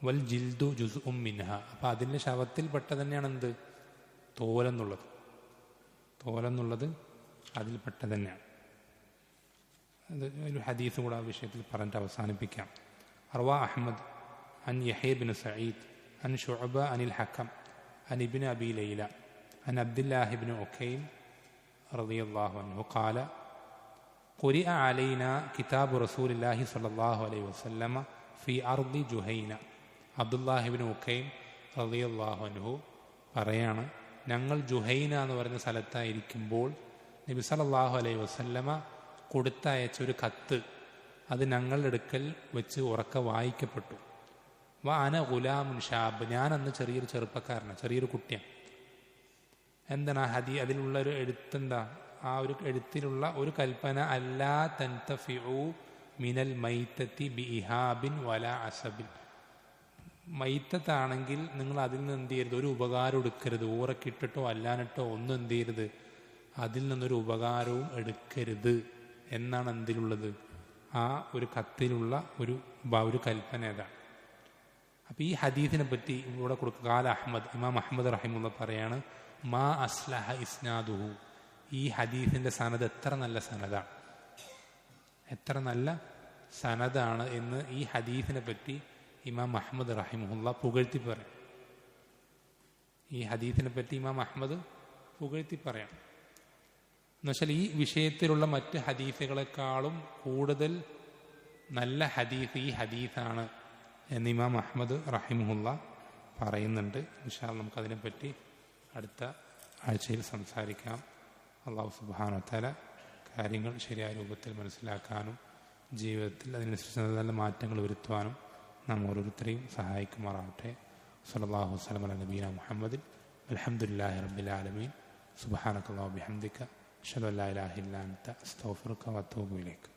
S1: വൽ ജിൽദു ജുസ്ഉം മിൻഹ, അപ്പം അതിൻ്റെ ശവത്തിൽപ്പെട്ട തന്നെയാണ് എന്ത്? തോലെന്നുള്ളത് അതിൽപ്പെട്ട തന്നെയാണ്. അത് ഒരു ഹദീസ് കൂടെ ആ വിഷയത്തിൽ പറഞ്ഞിട്ട് അവസാനിപ്പിക്കാം. അർവാ അഹ്മദ് അൻ യഹ്യ ബിൻ സഈദ് അൻ ശുഅബ അനിൽ ഹക്കം അൻ ഇബ്നു അബി ലൈല അൻ അബ്ദുല്ലാഹി ഇബ്നു ഉഖൈം റളിയല്ലാഹു അൻഹു ഖാല ഖുരിഅ അലൈനാ കിതാബു റസൂലില്ലാഹി സ്വല്ലല്ലാഹു അലൈഹി വസല്ലമ ഫി അർദി ജുഹൈന. അബ്ദുല്ലാഹി ഇബ്നു ഉഖൈം റളിയല്ലാഹു അൻഹു പറയാണ്, ഞങ്ങൾ ജുഹൈന എന്ന് പറയുന്ന സ്ഥലത്തായിരിക്കുമ്പോൾ നബി സല്ലല്ലാഹു അലൈഹി വസല്ലമ കൊടുത്തയച്ചൊരു കത്ത് അത് ഞങ്ങളുടെ അടുക്കൽ വെച്ച് ഉറക്കെ വായിക്കപ്പെട്ടു. അന ഗുലാമുൻ ഷാബ്, ഞാനന്ന് ചെറിയൊരു ചെറുപ്പക്കാരനാണ്, ചെറിയൊരു കുട്ടിയാണ്. എന്താണ് ആ അതിലുള്ളൊരു എഴുത്തെന്താ? ആ ഒരു എഴുത്തിലുള്ള ഒരു കൽപ്പന, അല്ലാ തൻതഫിഉ മിനൽ മൈത്തത്തി ബിഇഹാബിൻ വലാ അസബിൻ. മൈത്തത്താണെങ്കിൽ നിങ്ങൾ അതിൽ നിന്ന് എന്ത് ചെയ്യരുത്? ഒരു ഉപകാരം എടുക്കരുത്. ഊറക്കിട്ടിട്ടോ അല്ലാനിട്ടോ ഒന്നും എന്ത് ചെയ്യരുത്? അതിൽ നിന്നൊരു ഉപകാരവും എടുക്കരുത് എന്നാണ് എന്തിലുള്ളത്? ആ ഒരു കത്തിലുള്ള ഒരു കൽപ്പന ഏതാണ്? അപ്പം ഈ ഹദീസിനെ പറ്റി ഇവിടെ കൊടുക്കുക. കാല അഹ്മദ്, ഇമാം അഹ്മദ് റഹിമുള്ള പറയാണ്, മാ അസ്ലഹ ഇസ്നാദുഹു, ഈ ഹദീസിന്റെ സനദ് എത്ര നല്ല സനദാണ്, എത്ര നല്ല സനദാണ് എന്ന് ഈ ഹദീസിനെ പറ്റി ഇമാം അഹ്മദ് റഹിമുല്ല പുകഴ്ത്തി പറയാം. ഈ ഹദീസിനെ പറ്റി ഇമാം അഹ്മദ് പുകഴ്ത്തി പറയാം. എന്നുവെച്ചാൽ ഈ വിഷയത്തിലുള്ള മറ്റ് ഹദീസുകളെക്കാളും കൂടുതൽ നല്ല ഹദീസ് ഈ ഹദീസാണ് എന്ന് ഇമാം അഹ്മദ് റഹിമുല്ല പറയുന്നുണ്ട്. ഇൻഷാ അല്ലാഹ് നമുക്കതിനെപ്പറ്റി അടുത്ത ആഴ്ചയിൽ സംസാരിക്കാം. അല്ലാഹു സുബ്ഹാനഹു വ തആല കാര്യങ്ങൾ ശരിയായ രൂപത്തിൽ മനസ്സിലാക്കാനും ജീവിതത്തിൽ അതിനനുസരിച്ച് നല്ല മാറ്റങ്ങൾ വരുത്തുവാനും നാം ഓരോരുത്തരെയും സഹായിക്കുമാറാവട്ടെ. സ്വല്ലല്ലാഹു അലൈഹി വസല്ലം അലാ നബീന മുഹമ്മദിൻ അൽഹംദുലില്ലാഹി റബ്ബിൽ ആലമീൻ. സുബ്ഹാനകല്ലാഹു വബിഹംദിക അഷ്ഹദു അൻ ലാ ഇലാഹ ഇല്ലാ അൻത അസ്തഗ്ഫിറുക വഅതൂബു ഇലൈക്.